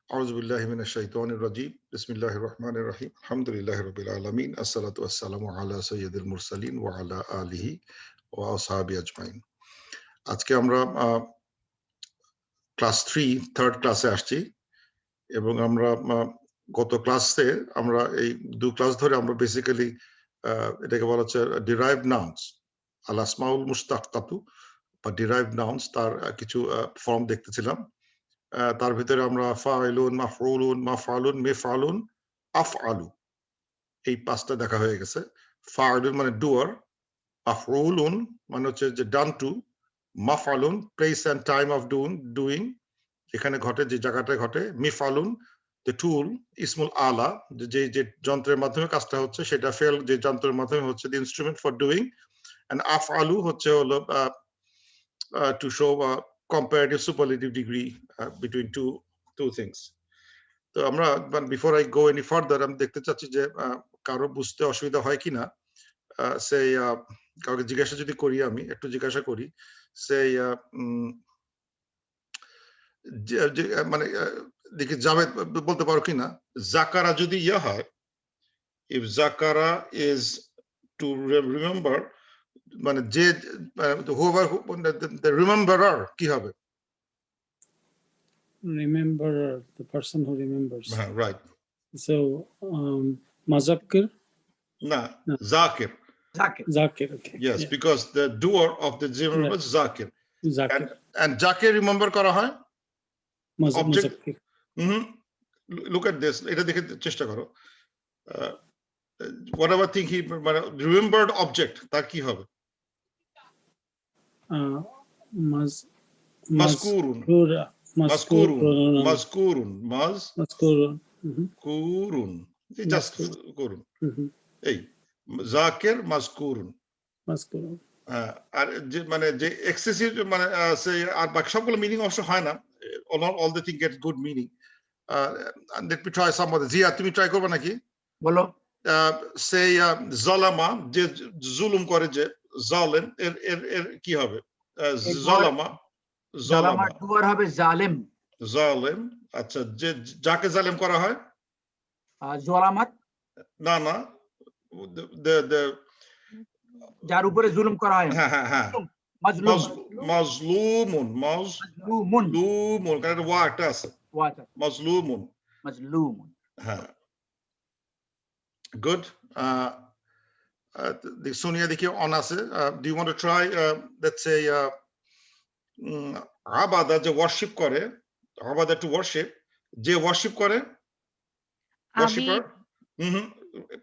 أعوذ بالله من الشيطان الرجيم بسم الله الرحمن الرحيم الحمد لله رب العالمين الصلاة والسلام على سيد المرسلين وعلى آله وأصحابه أجمعين আজকে আমরা class 3 third ক্লাসে আসছি এবং আমরা গত ক্লাসে আমরা এই দুই ক্লাস ধরে আমরা বেসিক্যালি এটাকে বলা হচ্ছে ডিরাইভড নাউন্স আল আসমাউল মুশতাক্কাতু বা ডিরাইভড নাউন্স তার কিছু ফর্ম দেখতেছিলাম তার ভিতরে আমরা ফাইলুন মাফউলুন মাফআলুন মিফআলুন আফআলু এই পাঁচটা দেখা হয়ে গেছে ফাইলুন মানে ডুয়ার মাফউলুন মানে হচ্ছে যে ডান টু মাফআলুন place and time of doing এখানে ঘটে যে জায়গাটায় ঘটে মিফআলুন দ্য টুল ইসমুল আলা যে যে যন্ত্রের মাধ্যমে কাজটা হচ্ছে সেটা ফেল যে যন্ত্রের মাধ্যমে হচ্ছে the instrument for doing and আফআলু হচ্ছে হলো to show comparative superlative degree between two things. তো আমরা before I go any further আমি দেখতে চাচ্ছি যে কারো বুঝতে অসুবিধা হয় কিনা সেই কাউকে জিজ্ঞাসা যদি করি আমি একটু জিজ্ঞাসা করি সেই মানে দেখি জাভেদ বলতে পারো কিনা জাকারা যদি ইয়া হয় if zakara is to remember মানে যে whoever the rememberer কি হবে rememberer, the person who remembers. Right. So Mazakkir? No, Zakir. Zakir, okay. Yes, yeah. Because the doer of the remember is Zakir. Zakir. And Zakir remember kara hoy? Object. Mazakkir. Look at this. Eta dekhe chesta karo. Whatever thing he remembered object, tar ki hobe? Mazkurun. Mazkurun. Just kurun. Ei Zakir mazkurun. আর যে মানে যে excessive মানে আর বাকি সবগুলো meaning অবশ্য হয় না all the thing gets good meaning let me try some of the Zia তুমি ট্রাই করবে নাকি বলো সেই জালামা যে জুলুম করে যে জালেম এর কি হবে জালামা ডুয়ার হবে জালেম আচ্ছা যে যাকে জালেম করা হয় জালামাত না যার উপরে জুলুম করা হয় হ্যাঁ মাজলুমুন কারণ ওয়াটা আছে মাজলুমুন হ্যাঁ গুড সোনিয়া দেখি অন আছে do you want to try let's say আবাদা যে ওয়ার্শিপ করে আবাদা টু ওয়ার্শিপ যে ওয়ার্শিপ করে ওয়ার্শিপার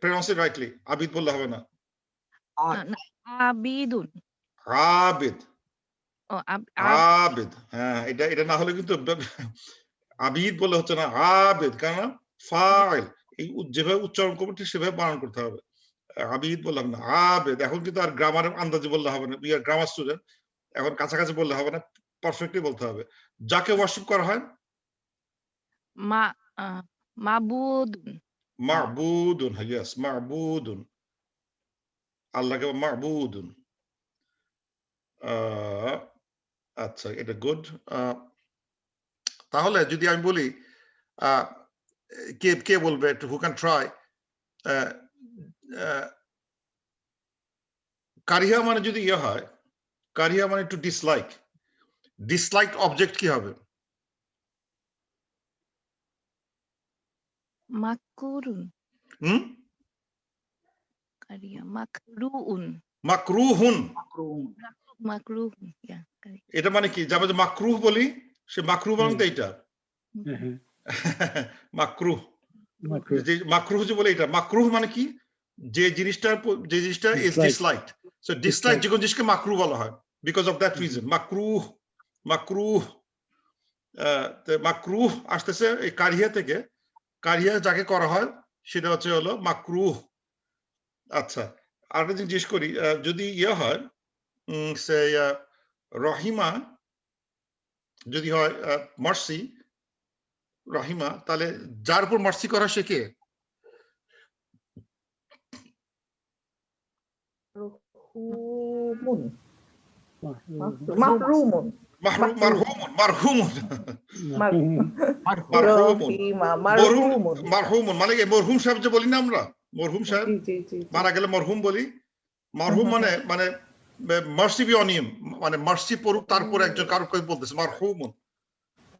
প্রনাউন্স ইট রাইটলি আবিদ বললে হবে না আবিদুন আবিদ হ্যাঁ এটা না হলে কিন্তু আবিদ বলে হচ্ছে না আবিদ কারণ ফাইল এই যেভাবে উচ্চারণ করবো ঠিক সেভাবে বানান করতে হবে আবিদ বললাম না আবিদ এখন কিন্তু আর গ্রামারের আন্দাজে বললে হবে না উই আর গ্রামার স্টুডেন্ট এখন কাছাকাছি বললে হবে না পারফেক্টলি বলতে হবে যাকে ওয়ার্শিপ করা হয় মাবুদুন ইয়েস মাবুদুন আল্লাহকে মাবুদুন আচ্ছা এটা গুড তাহলে যদি আমি বলি কে বলবে হু ক্যান ট্রাই কারিহা মানে যদি ইয়ে হয় কারিহা মানে টু ডিসলাইক অবজেক্ট কি হবে মাকরুন কারিয়া মাকরুন এটা মানে কি যাবে যে মাকরুহ বলি সে মাকরুহ মানে তো এইটা মাকরুহ যে মাকরুহ যে বলে এটা মাকরুহ মানে কি যে জিনিসটা ইজ ডিসলাইকড সো ডিসলাইক যে কোন জিনিসকে মাকরুহ বলা হয় বিকজ অফ দ্যাট রিজন মাকরুহ আসতেছে এই কারিহা থেকে কারিহা যাকে করা হয় সেটা হচ্ছে হলো মাকরুহ আচ্ছা আরেকটা জিনিস জিজ্ঞেস করি যদি ইয়ে হয় সে রহিমা যদি হয় মার্সি রহিমা তাহলে যার উপর মার্সি করা সে কে মাহরুমুন মারহুমুন রহিমা মারহুমুন মারহুমুন মানে কি মরহুম সাহেব যে বলি না আমরা মরহুম সাহেব জি জি মারা গেলে মরহুম বলি মরহুম মানে মার্সি বি অন হিম মানে মার্সি পড়ুক তারপরে একজন কারো করে বলতেছে মারহুমুন।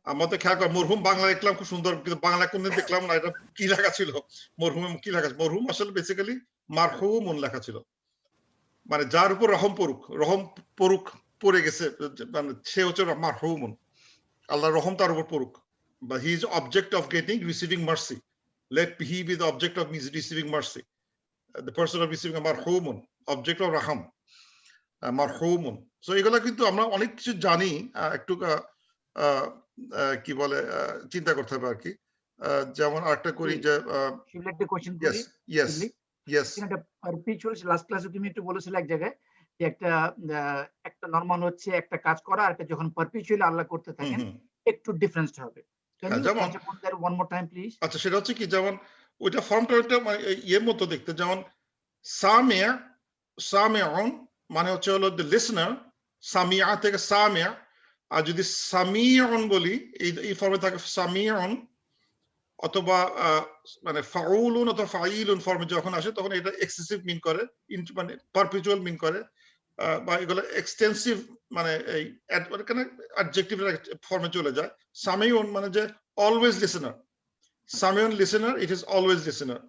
আমরা তো খেয়াল কর মরহুম বাংলা দেখলাম খুব সুন্দর কিন্তু বাংলা কোনদিন দেখলাম না এটা কি লেখা ছিল মরহুম কি লেখা মরহুম আসলে বেসিক্যালি মারহুমুন লেখা ছিল মানে যার উপর রহম পড়ুক পড়ে গেছে মানে সে হচ্ছে মারহুমুন আল্লাহ রহম তার উপর পড়ুক বা he is object of getting receiving mercy let he be the object of receiving mercy the person of receiving marhumun object of raham marhumun so এগুলা কিন্তু আমরা অনেক কিছু জানি একটু কি বলে চিন্তা করতে হবে আর কি যেমন আরেকটা করি যে একটা কোশ্চেন yes করি yes yes এটা পারপিচুয়াল লাস্ট ক্লাসে তুমি একটু বলেছিলে এক জায়গায় যে একটা নরমাল হচ্ছে একটা কাজ করা আর যখন পারপিচুয়ালি আল্লাহ করতে থাকেন একটু ডিফারেন্স হবে যেমন ওয়ান মোর টাইম প্লিজ আচ্ছা সেটা হচ্ছে কি যেমন ওইটা ফর্মটা ওইটা ইয়ের মতো দেখতে যেমন সামিউন মানে হচ্ছে হলো দ্য লিসনার সামিয়া থেকে সামিয়া আর যদি সামিউন বলি এই ফর্মে থাকে সামিউন অথবা মানে ফাউলুন অথবা ফাইলুন ফর্মে যখন আসে তখন এটা এক্সেসিভ মিন করে মানে পারপিচুয়াল মিন করে বা এগুলো এক্সটেন্সিভ মানে এই অ্যাডজেক্টিভ ফর্মে চলে যায় সামিউন মানে যে always listener Samiun listener it is always listener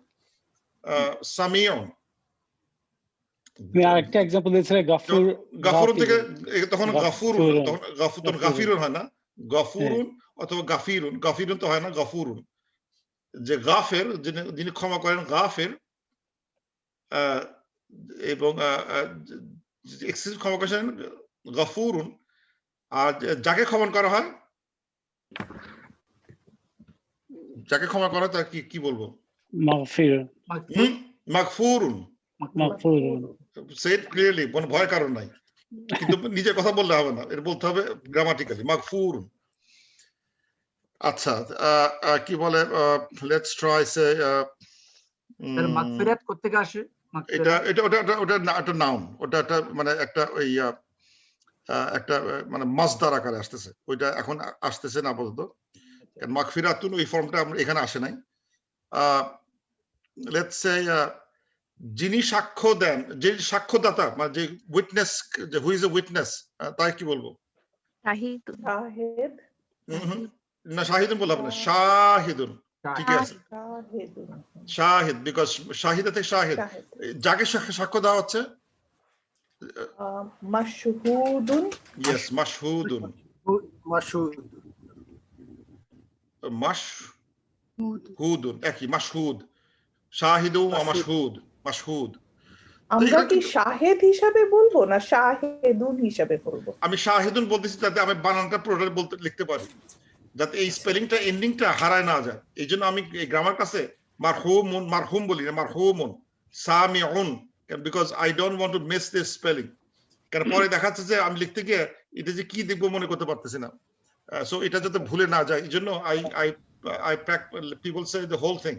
Samiun আরেকটা এক্সাম্পল দিয়েছিলে গাফুর থেকে তখন গাফিরুন হয় না গাফুরুন অথবা গাফিরুন তো হয় না গাফুরুন যে গাফের যিনি ক্ষমা করেন গাফের এবং এক্সেসিভ ক্ষমা করেন গাফুরুন আর যাকে ক্ষমা করা হয় তার কি বলবো মাগফুরুন সে ক্লিয়ারলি কোনো ভয় কারণ নাই কিন্তু নিজের কথা বললে হবে না এটা বলতে হবে গ্রামাটিক্যালি মাগফুরুন। আচ্ছা কি বলে লেটস ট্রাই সে মাগফিরাত কোথা থেকে আসে ওটা একটা নাউন ওটা একটা মানে একটা ওই একটা মানে মাসদার আকারে আসতেছে ওইটা এখন আসতেছে না আপাতত মাগফিরাতুন ওই ফর্মটা আমরা এখানে আসে নাই লেটস সে যিনি সাক্ষ্য দেন যে সাক্ষ্যদাতা মানে যে witness who is a witness তাই কি বলবো না শাহিদুন বললাম না শাহিদুন ঠিক আছে শাহিদ বিকজ শাহিদা থেকে শাহিদ যাকে সাক্ষ্য দেওয়া হচ্ছে মাশহুদুন ইয়েস মাশহুদুন মাশহুদুন একই মাশহুদ শাহিদু ওয়া মাশহুদ আমরা কি শাহেদ হিসাবে বলবো না শাহেদুন হিসাবে বলবো আমি শাহিদুন বলতেছি যাতে আমি বানানটা পুরোটা বলতে লিখতে পারি যাতে এই স্পেলিংটা এন্ডিংটা হারায় না যায় এই জন্য আমি এই গ্রামার কাছে মারহুম বলি না মারহুমুন সামিউন because I don't want to miss this spelling কারণ পরে দেখাচ্ছে যে আমি লিখতে গিয়ে এটা যে কি দেখবো মনে করতে পারতেছি না সো এটা যাতে ভুলে না যায় এই জন্য I people say the whole thing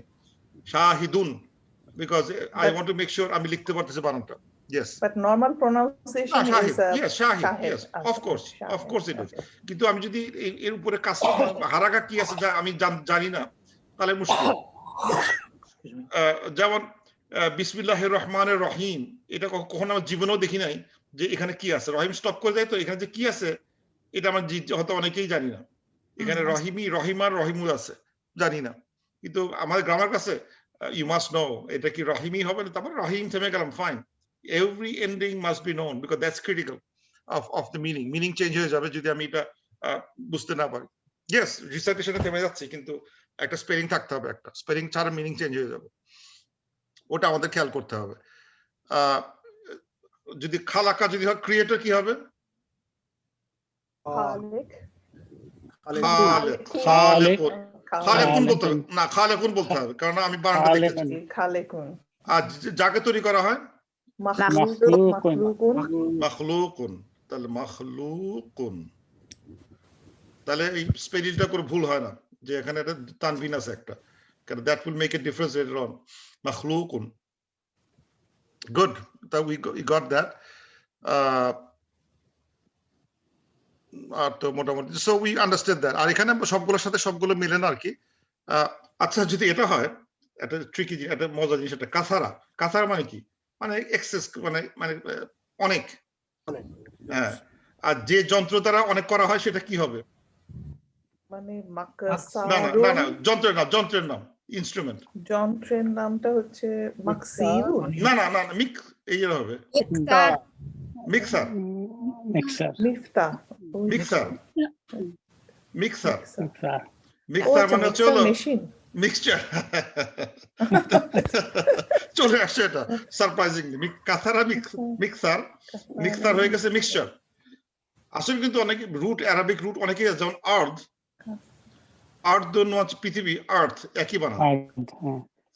shahidun because I want to make sure আমি লিখতে পারতেছি বানানটা yes but normal pronunciation is yes shahid yes of course it is কিন্তু আমি যদি এর উপরে কাসরা হারাকা কি আছে যা আমি জানি না তাহলে মুশকিল যেমন বিসমিল্লাহির রহমানির রহিম এটা কখনো আমার জীবনেও দেখি নাই যে এখানে কি আছে রহিম স্টপ করে দেয় তো এখানে যে কি আছে এটা আমার হয়তো অনেকেই জানি না এখানে রহিমার রহিমুল আছে জানি না কিন্তু আমাদের গ্রামার কাছে ইউ মাস্ট নো এটা কি রহিমি হবে না তারপর রহিম থেমে গেলাম fine every ending must be known because that's critical of the meaning change হয়ে যাবে যদি আমি এটা বুঝতে না পারি ইয়েস রিসাইটেশনে থেমে যাচ্ছে কিন্তু একটা স্পেলিং থাকতে হবে একটা স্পেলিং ছাড়া মিনিং চেঞ্জ হয়ে যাবে ওটা আমাদের খেয়াল করতে হবে যদি খালাকা যদি হয় ক্রিয়েটর কি হবে খালেকুন বলতে হবে না খালেকুন বলতে হবে কারণ আমি বানানটা দেখেছি আর যাকে তৈরি করা হয় মাখলুকুন তাহলে মাখলুকুন তাহলে এই স্পেলিংটা করে ভুল হয় না যে এখানে একটা তানবিন আছে একটা কারণ that will make a difference letter on মাখলুকুন good that we got that আর তো মোটামুটি সো উই আন্ডারস্ট্যান্ড দ্যাট। আর এখানে সবগুলোর সাথে সবগুলো মিলে না আর কি। আচ্ছা যদি এটা হয় একটা ট্রিকি একটা মজার জিনিস, একটা কাসারা। কাসারা মানে কি? মানে এক্সেস, মানে মানে অনেক। হ্যাঁ, আর যে যন্ত্র দ্বারা অনেক করা হয় সেটা কি হবে? মানে না না না মাকসারুন। না, যন্ত্রের নাম ইনস্ট্রুমেন্ট। যন্ত্রের নামটা হচ্ছে মাকসিরুন। না না না এই হবে মিক্সার মিক্সার মিক্সার মিফতা। ওই মিক্সার মিক্সার মিক্সার। ও মিক্সার আচ্ছা, মানে হচ্ছে মিক্সার হলো মেশিন। মিক্সচার। চলে আসছে এটা সারপ্রাইজিংলি। কাসারা মিক্সার, মিক্সার হয়ে গেছে মিক্সচার। আসলে কিন্তু অনেক রুট, অ্যারাবিক রুট অনেকেই আছে, যেমন আর্থ, আর্থ দন্য হচ্ছে পৃথিবী, আর্থ একই বানান,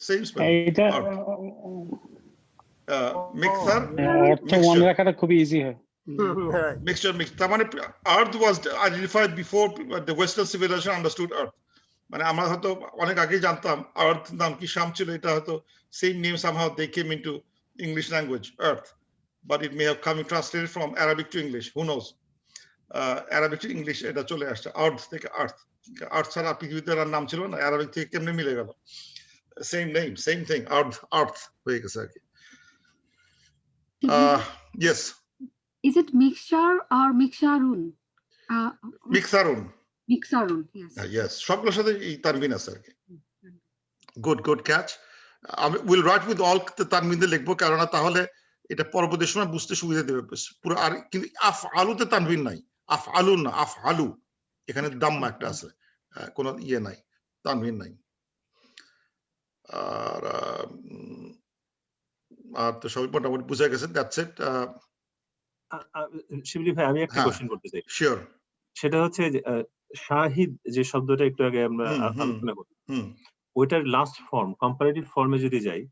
সেম স্পেলিং। এইটা মিক্সার অর্থ মনে রাখাটা খুবই ইজি হয়। mixture. তার মানে Earth was identified before the Western civilization understood Earth. মানে আমরা হয়তো অনেক আগেই জানতাম Earth নাম কি, শাম ছিল, এটা হয়তো same name somehow they came into English language, Earth, but it may have come translated from Arabic to English, who knows. Arabic to English এটা চলে আসছে Earth থেকে Earth ছাড়া পৃথিবীতে আর নাম ছিল না, Arabic থেকে কেমনে মিলে গেল? Same name, same thing, Earth হয়ে গেছে আর কি। Yes. Is it mixture or mixarun? Mixarun. Mixarun, yes. Yes, সবগুলোর সাথে এই তানবিন আছে আর কি। Good catch. আমি উইল রাইট উইথ অল তানবিন দিয়ে লিখবো, কারণ তাহলে এটা পরবর্তী সময় বুঝতে সুবিধা দেবে পুরো। আর কিন্তু আফ আলুতে তানবিন নাই, আফ আলু না, আফ আলু, এখানে দাম্মা একটা আছে, কোনো ইয়ে নাই, তানবিন নাই। আর তো সবাই মোটামুটি বুঝা গেছে, দ্যাটস ইট। শিবলি ভাই, আমি একটা কোশ্চেন করতে চাই। শিওর। সেটা হচ্ছে শাহিদ যে শব্দটা একটু আগে আমরা আলোচনা করি, ওইটার লাস্ট ফর্ম কম্পারেটিভ ফর্মে যদি যাই,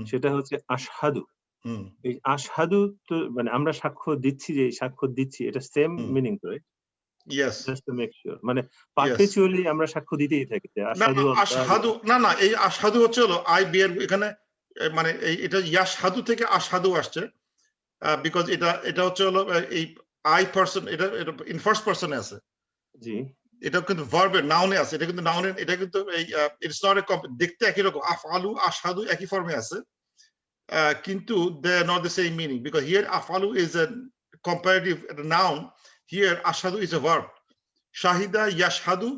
সেটা হচ্ছে আশহাদু। এই আশহাদু তো মানে আমরা সাক্ষ্য দিচ্ছি, যে সাক্ষ্য দিচ্ছি, এটা সেম মিনিং তো, right? Yes, just to make sure, মানে পারপেচুয়ালি আমরা সাক্ষ্য দিতেই থাকি। আশহাদু না, এই আশহাদু হচ্ছে হলো আই বিয়ার, এখানে মানে এটা ইয়াশহাদু থেকে আশহাদু আসছে, বিকজ এটা হচ্ছে হলো এই আই পারসন, এটা ইন ফার্স্ট পারসনে আছে। জি, এটা কিন্তু ভার্বের নাউনে আছে, এটা কিন্তু নাউনে, এটা কিন্তু এই ইটস নট এ, দেখতে একই রকম, আফআলু আশহাদু একই ফর্মে আছে, কিন্তু they are not the same meaning, because here আফআলু is a comparative noun, here আশহাদু ইজ এ ভার্ব। শাহিদা ইয়াশহাদু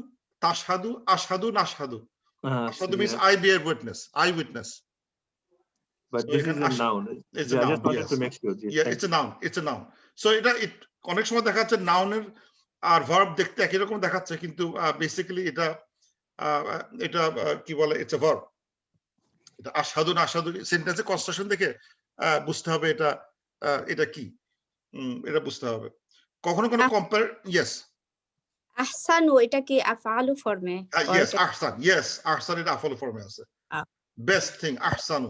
তাশহাদু আশহাদু নাশহাদু। আশহাদু means I bear witness, I witness. but this is a noun. It's a noun, I just wanted yes. to make sure. Yeah, it's a noun. So অনেক সময় দেখা যাচ্ছে নাউনের আর ভার্ব দেখতে একই রকম দেখাচ্ছে, কিন্তু বেসিক্যালি এটা কি বলে, ইটস এ ভার্ব। এটা আশহাদু না আশহাদু সেন্টেন্সে কনস্ট্রাকশন দেখে বুঝতে হবে এটা কি, এটা বুঝতে হবে। কখনো কোনো কম্পেয়ার, ইয়েস আহসানু, এটা কি আফআলু ফর্মে? ইয়েস আহসান, ইয়েস আহসান, এটা আফআলু ফর্মে আছে। বেস্ট থিং আহসানু,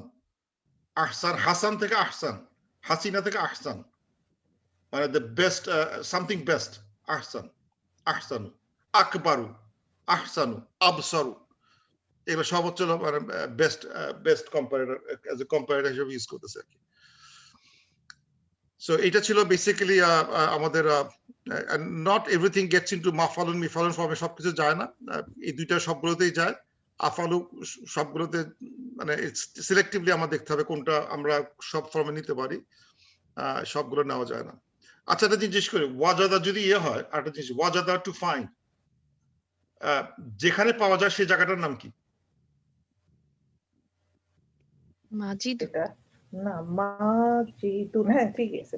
আহসান, হাসান থেকে আহসান, হাসিনা থেকে আহসান, মানে দ্য বেস্ট, সামথিং বেস্ট, আহসান, আহসানু, আকবারু, আহসানু, আবসারু, এগুলো সব হচ্ছে মানে best comparator, as a comparator হিসেবে ইউজ করতেছে আর কি। সো এটা ছিল বেসিক্যালি আমাদের, নট এভরিথিং গেটস ইনটু মাফালুন মিফালুন ফর্মে, সবকিছু যায় না, এই দুইটা সবগুলোতেই যায়। আফালু সবগুলোতে, মানে সিলেক্টিভলি আমার দেখতে হবে কোনটা আমরা সব ফর্মে নিতে পারি, সবগুলো নেওয়া যায় না। আচ্ছা, একটা জিনিস করি, ওয়াজাদা যদি ইয়ে হয়, একটা জিনিস, ওয়াজাদা টু ফাইন্ড, যেখানে পাওয়া যায় সেই জায়গাটার নাম কি? মাজিদ। না, মাজিদুন, হ্যাঁ ঠিক আছে,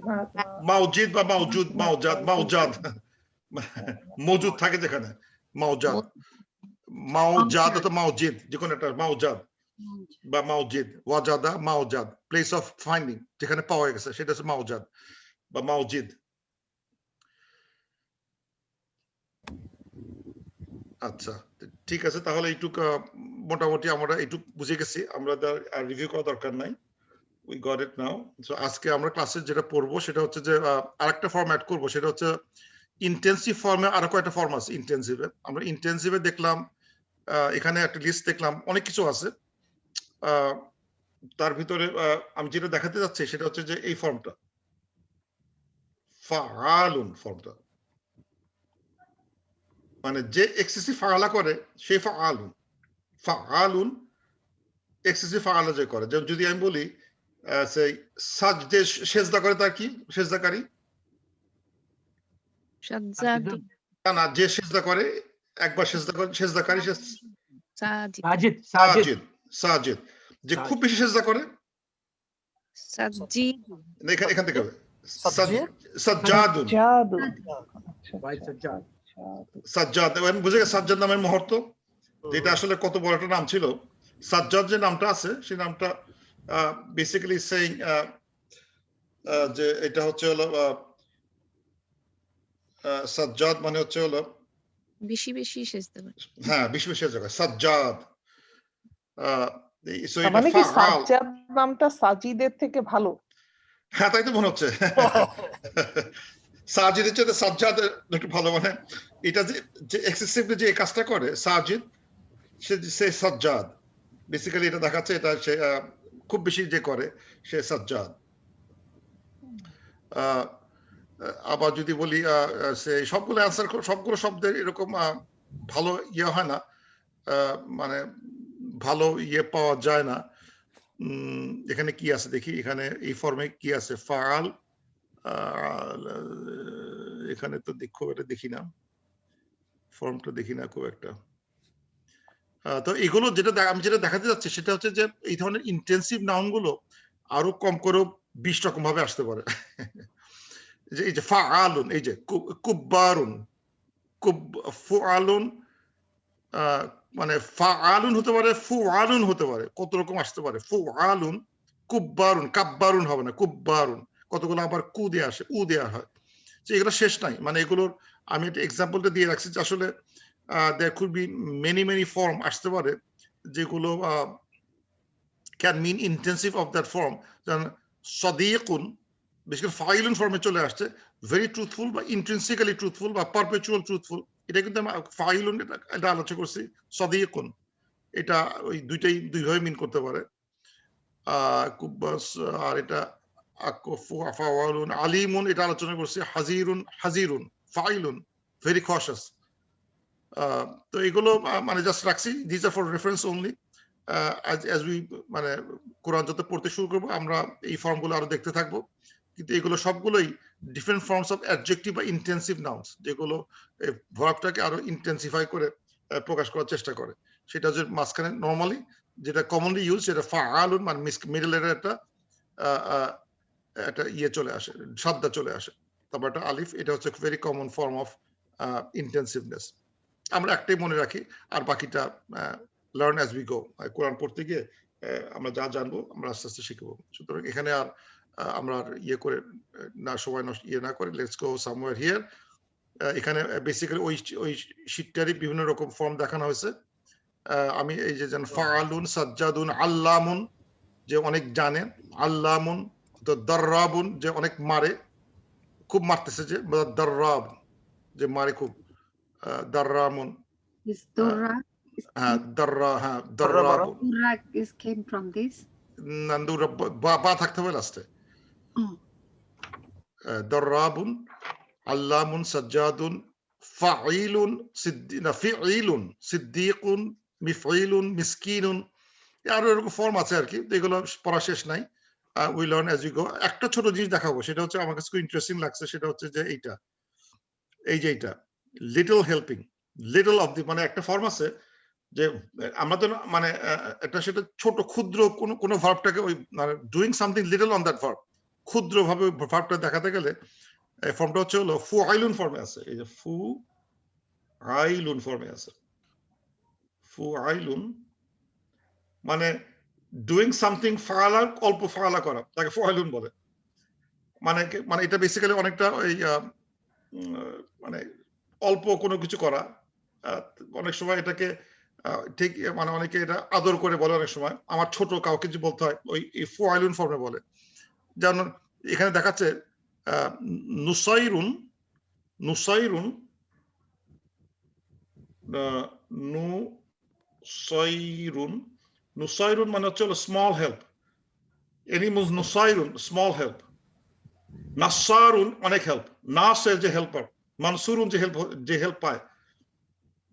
মাউজিদ বা মাউজুদ, মাউজাদ মজুদ থাকে যেখানে, মাউজাদ, মাউজাদ অথবা মাউজিদ, যে কোনো একটা, মাউজাদ বা মাউজিদ, ওয়াজাদা মাউজাদ, প্লেস অফ ফাইন্ডিং, যেখানে পাওয়া গেছে সেটা হচ্ছে মাউজাদ বা মাউজিদ। আচ্ছা ঠিক আছে, তাহলে এইটুক মোটামুটি আমরা এইটুক বুঝে গেছি, আমরা রিভিউ করা দরকার নাই, we got it now. So আজকে আমরা ক্লাসে যেটা পড়বো সেটা হচ্ছে যে আরেকটা ফর্ম অ্যাড করবো, সেটা হচ্ছে ইন্টেন্সিভ ফর্মে। আরো কয়েকটা ফর্ম আছে ইন্টেন্সিভে, আমরা ইন্টেন্সিভে দেখলাম, এখানে একটা লিস্ট দেখলাম, অনেক কিছু আছে, তার ভিতরে আমি যেটা দেখাতে যাচ্ছি সেটা হচ্ছে যে এই ফর্মটা, ফাআলুন ফর্মটা, মানে যে এক্সেসিভ ফাআলা করে সে ফাআলুন। ফাআলুন এক্সেসিভ ফাআলা যে করে, যেমন যদি আমি বলি সেই সাজদে সেজদা করে তার কি সেজদাকারী, সাজ্জাদুন না যে সেজদা করে একবার সেজদা করে সেজদাকারী সে সাজিদ সাজিদ সাজিদ সাজিদ। সাজিদ যে খুব বেশি সেজদা করে সাজিদ এখান থেকে হবে সাজ্জিদ? সাজ্জাদুন। জাদু ভাই সাজ্জাদ। সাজ্জাদ, আমি বুঝে গেছি সাজ্জাদ নামের মুহূর্ত, যেটা আসলে কত বড় একটা নাম ছিল। সাজ্জাদ যে নামটা আছে সেই নামটা বেসিক্যালি সেইং যে এটা হচ্ছে হলো সাজ্জাদ মানে হচ্ছে হলো বেশি বেশি সেজদা করে। হ্যাঁ বেশি বেশি জায়গায় সাজ্জাদ। so তার এটা মানে কি ফাআল। সাজ্জাদ নামটা সাজিদের থেকে ভালো? হ্যাঁ তাই তো মনে হচ্ছে। সাজিদের চেয়ে সাজ্জাদ একটু ভালো, মানে এটা যে এক্সেসিভলি যে এই কাজটা করে সাজিদ সে সাজ্জাদ। বেসিক্যালি এটা দেখাচ্ছে এটা সে খুব বেশি যে করে সে সাজ্জাদ। আবার যদি বলি সে সবগুলো অ্যান্সার সবগুলো শব্দের এরকম ভালো ইয়ে হয় না, মানে ভালো ইয়ে পাওয়া যায় না। এখানে কি আছে দেখি, এখানে এই ফর্মে কি আছে ফাআল, এখানে তো খুব একটা দেখি না, ফর্মটা দেখি না খুব একটা। তো এগুলো আমি যেটা দেখাতে যাচ্ছি সেটা হচ্ছে যে এই ধরনের ইন্টেন্সিভ নাউন গুলো আরো কম করেও 20 রকম ভাবে আসতে পারে। যে এই যে ফাআলুন, এই যে কুব্বারুন, ফুআলুন, মানে ফাআলুন হতে পারে, ফুআলুন হতে পারে, কত রকম আসতে পারে। ফুআলুন, কুব্বারুন, কাব্বারুন হবে না, কুব্বারুন, কতগুলো আবার কু দিয়ে আসে, উ দেওয়া হয়। যে এগুলো শেষ নাই, মানে এগুলোর আমি একটা এক্সাম্পলটা দিয়ে রাখছি যে আসলে there could be many form আসতে পারে যেগুলো can mean intensive of that form। যেমন সাদিকুন বেশিরভাগ ফাইলুন ফর্মে চলে আসছে, ভেরি ট্রুথফুল বা ইন্ট্রিনসিক্যালি ট্রুথফুল বা পারপেচুয়াল ট্রুথফুল। এটা কিন্তু আমি ফাইলুন এটা আলোচনা করছি। সাদিকুন এটা ওই দুইভাবে মিন করতে পারে। আর এটা ফাওয়ালুন, আলিমুন এটা আলোচনা করছি। হাজিরুন, ফাইলুন ভেরি কশাস। তো এগুলো মানে জাস্ট রাখছি, this are for reference only. as we মানে কোরআন যত পড়তে শুরু করবো আমরা এই ফর্মগুলো আরো দেখতে থাকবো, কিন্তু এগুলো সবগুলোই ডিফারেন্ট ফর্মস অফ অ্যাডজেক্টিভ বা ইন্টেন্সিভ নাউন্স, যেগুলো ভার্বটাকে আরো ইন্টেন্সিফাই করে প্রকাশ করার চেষ্টা করে। সেটা হচ্ছে মাঝখানে নর্মালি যেটা কমনলি ইউজ সেটা ফাআলুন, মানে মিডলের একটা ইয়ে চলে আসে, শব্দ চলে আসে, তারপর একটা আলিফ, এটা হচ্ছে ভেরি কমন ফর্ম অফ ইন্টেন্সিভনেস। আমরা একটাই মনে রাখি, আর বাকিটা লার্ন অ্যাজ উই গো। কোরআন পড়তে গিয়ে আমরা যা জানবো আমরা আস্তে আস্তে শিখবো। সুতরাং এখানে আর আমরা ইয়ে করে না, সময় নষ্ট ইয়ে না করে লেটস গো সামওয়্যার হিয়ার। এখানে বেসিক্যালি ওই শীটটারই বিভিন্ন রকম ফর্ম দেখানো হয়েছে। আমি এই যে যেন ফাআলুন, সাজ্জাদুন, আল্লামুন যে অনেক জানে, আল্লামুন, তো দাররাবুন যে অনেক মারে, খুব মারতেছে, যে দাররাব যে মারে খুব, দাররামুন। Is Dora? দাররাবুন Dora is came from this. নান্দুরা বা থাকতে হবে লাস্টে। দাররাবুন, আল্লামুন, সাজ্জাদুন, ফাঈলুন, ফিঈলুন, সিদ্দীকুন, মিফঈলুন, মিসকিনুন, আরো এরকম ফর্ম আছে আর কি, এগুলো পড়া শেষ নাই। We learn as you go. একটা ছোট জিনিস দেখাবো, সেটা হচ্ছে আমার কাছে খুব ইন্টারেস্টিং লাগছে, সেটা হচ্ছে যে এইটা, এই যে এইটা little helping, little of the, মানে একটা ফর্ম আছে যে আমরা তো মানে একটা সেটা ছোট ক্ষুদ্র কোন ভার্বটাকে ওই মানে doing something little on that verb, ক্ষুদ্র ভাবে ভার্বটা দেখাতে গেলে এই ফর্মটা হচ্ছে হলো ফুআইলুন ফর্মে আছে। এই যে ফুআইলুন ফর্মে আছে। ফুআইলুন মানে ডুইং সামথিং, ফাআলা অল্প ফাআলা করা, তাকে ফুআইলুন বলে। মানে এটা বেসিক্যালি অনেকটা ওই মানে অল্প কোনো কিছু করা। অনেক সময় এটাকে ঠিক মানে অনেকে এটা আদর করে বলে, অনেক সময় আমার ছোট কাউকে যে বলতে হয় ওই ফুআইলুন ফর্মে বলে। যেমন এখানে দেখাচ্ছে নুসাইরুন, নুসাইরুন, নুসাইরুন, নুসাইরুন মানে হচ্ছে হলো স্মল হেল্প। এনিমুস নুসাইরুন স্মল হেল্প। নাসারুন অনেক হেল্প, নাসের যে হেল্পার, মানসুরুন যে হেল্প পায়,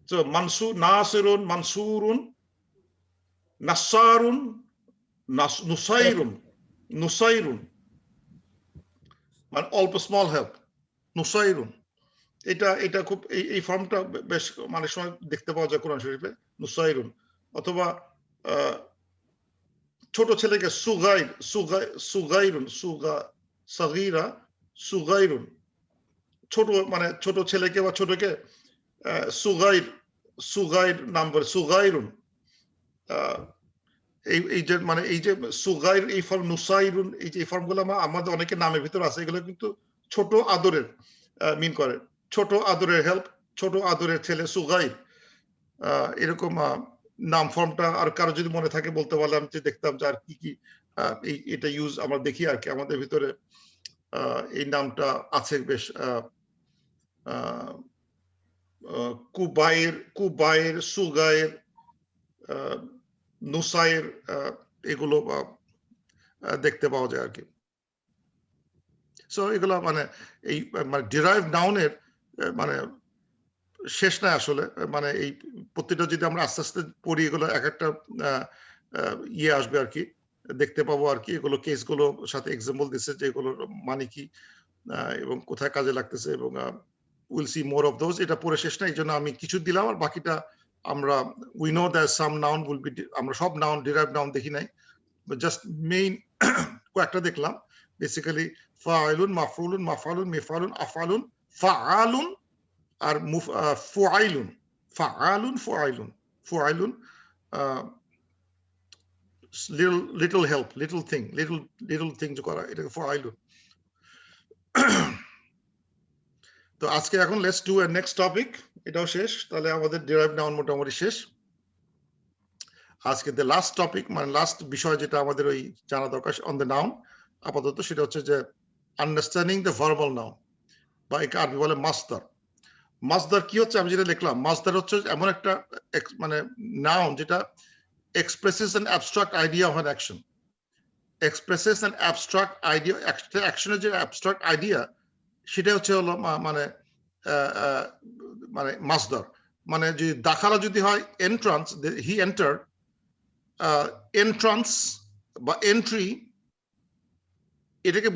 So Mansur, Nasirun, Mansurun, Nassarun, Nusairun, Nusairun. মানে অল্প স্মল হেল্প, নুসাইরুন। এটা খুব এই ফর্মটা বেশ মানে সময় দেখতে পাওয়া যায় কোরআন শরীফে, নুসাইরুন। অথবা ছোট ছেলেকে সুগাইরুন, সাগীরা, সুগাইরুন। ছোট মানে ছোট ছেলেকে বা ছোটকে সুগাইর নাম বলে, সুগাইরুন। এই যে মানে এই যে সুগাইর, এই ফর্ম নুসাইরুন, এই যে ফর্মগুলো আমাদের অনেকের নামের ভিতরে আছে, এগুলো কিন্তু ছোট আদরের মিন করে, ছোট আদরের হেল্প, ছোট আদরের ছেলে সুগাইর। এরকম নাম ফর্মটা আর কারো যদি মনে থাকে বলতে পারলাম, যে দেখতাম যে আর কি কি এটা ইউজ আমরা দেখি আর কি আমাদের ভিতরে এই নামটা আছে বেশ। কুবাইর, সুগাইর, নুসাইর, এগুলো দেখতে পাওয়া যায় আর কি। সো এগুলো মানে এই মানে ডিরাইভ নাউনের মানে শেষ নাই আসলে। মানে এই প্রত্যেকটা যদি আমরা আস্তে আস্তে পড়ি, এগুলো এক একটা ইয়ে আসবে আর কি, দেখতে পাবো আর কি। এগুলো কেসগুলো সাথে এক্সাম্পল দিচ্ছে যে এগুলোর মানে কি এবং কোথায় কাজে লাগতেছে, এবং will see more of those. এটা পড়ে শেষ নাই, এই জন্য আমি কিছু দিলাম, আর বাকিটা আমরা we know that some noun will be, আমরা সব নাউন ডিরাইভ নাউন দেখি নাই, জাস্ট মেইন কয়েকটা দেখলাম। বেসিক্যালি ফাইলুন, মাফরুলুন, মাফালুন, মিফালুন, আফালুন, ফাআলুন আর ফুআইলুন, ফাআলুন, ফুআইলুন, ফুআইলুন, লিটল হেল্প, লিটল থিং করা, এটাকে ফুআইলুন। তো আজকে এখন let's do a next topic. এটাও শেষ, তাহলে আমাদের ডিরাইভ নাউন মোটামুটি শেষ। আজকে দ্য লাস্ট টপিক, মানে লাস্ট বিষয় যেটা আমাদের ওই জানা দরকার অন দ্য নাউন আপাতত, সেটা হচ্ছে যে আন্ডারস্ট্যান্ডিং দ্য ভার্বাল নাউন, বা একে আরবি বলে মাসদার। মাসদার কি হচ্ছে আমি যেটা লিখলাম, মাসদার হচ্ছে এমন একটা মানে নাউন যেটা expresses an abstract idea of an action, expresses an abstract idea, একটা অ্যাকশনের যে অ্যাবস্ট্রাক্ট আইডিয়া সেটা হচ্ছে হলো মানে মানে মাসদার। মানে যদি দাখালা যদি হয় এন্ট্রান্স, হি এন্টার্ড, এন্ট্রান্স বা এন্ট্রি, এটাকে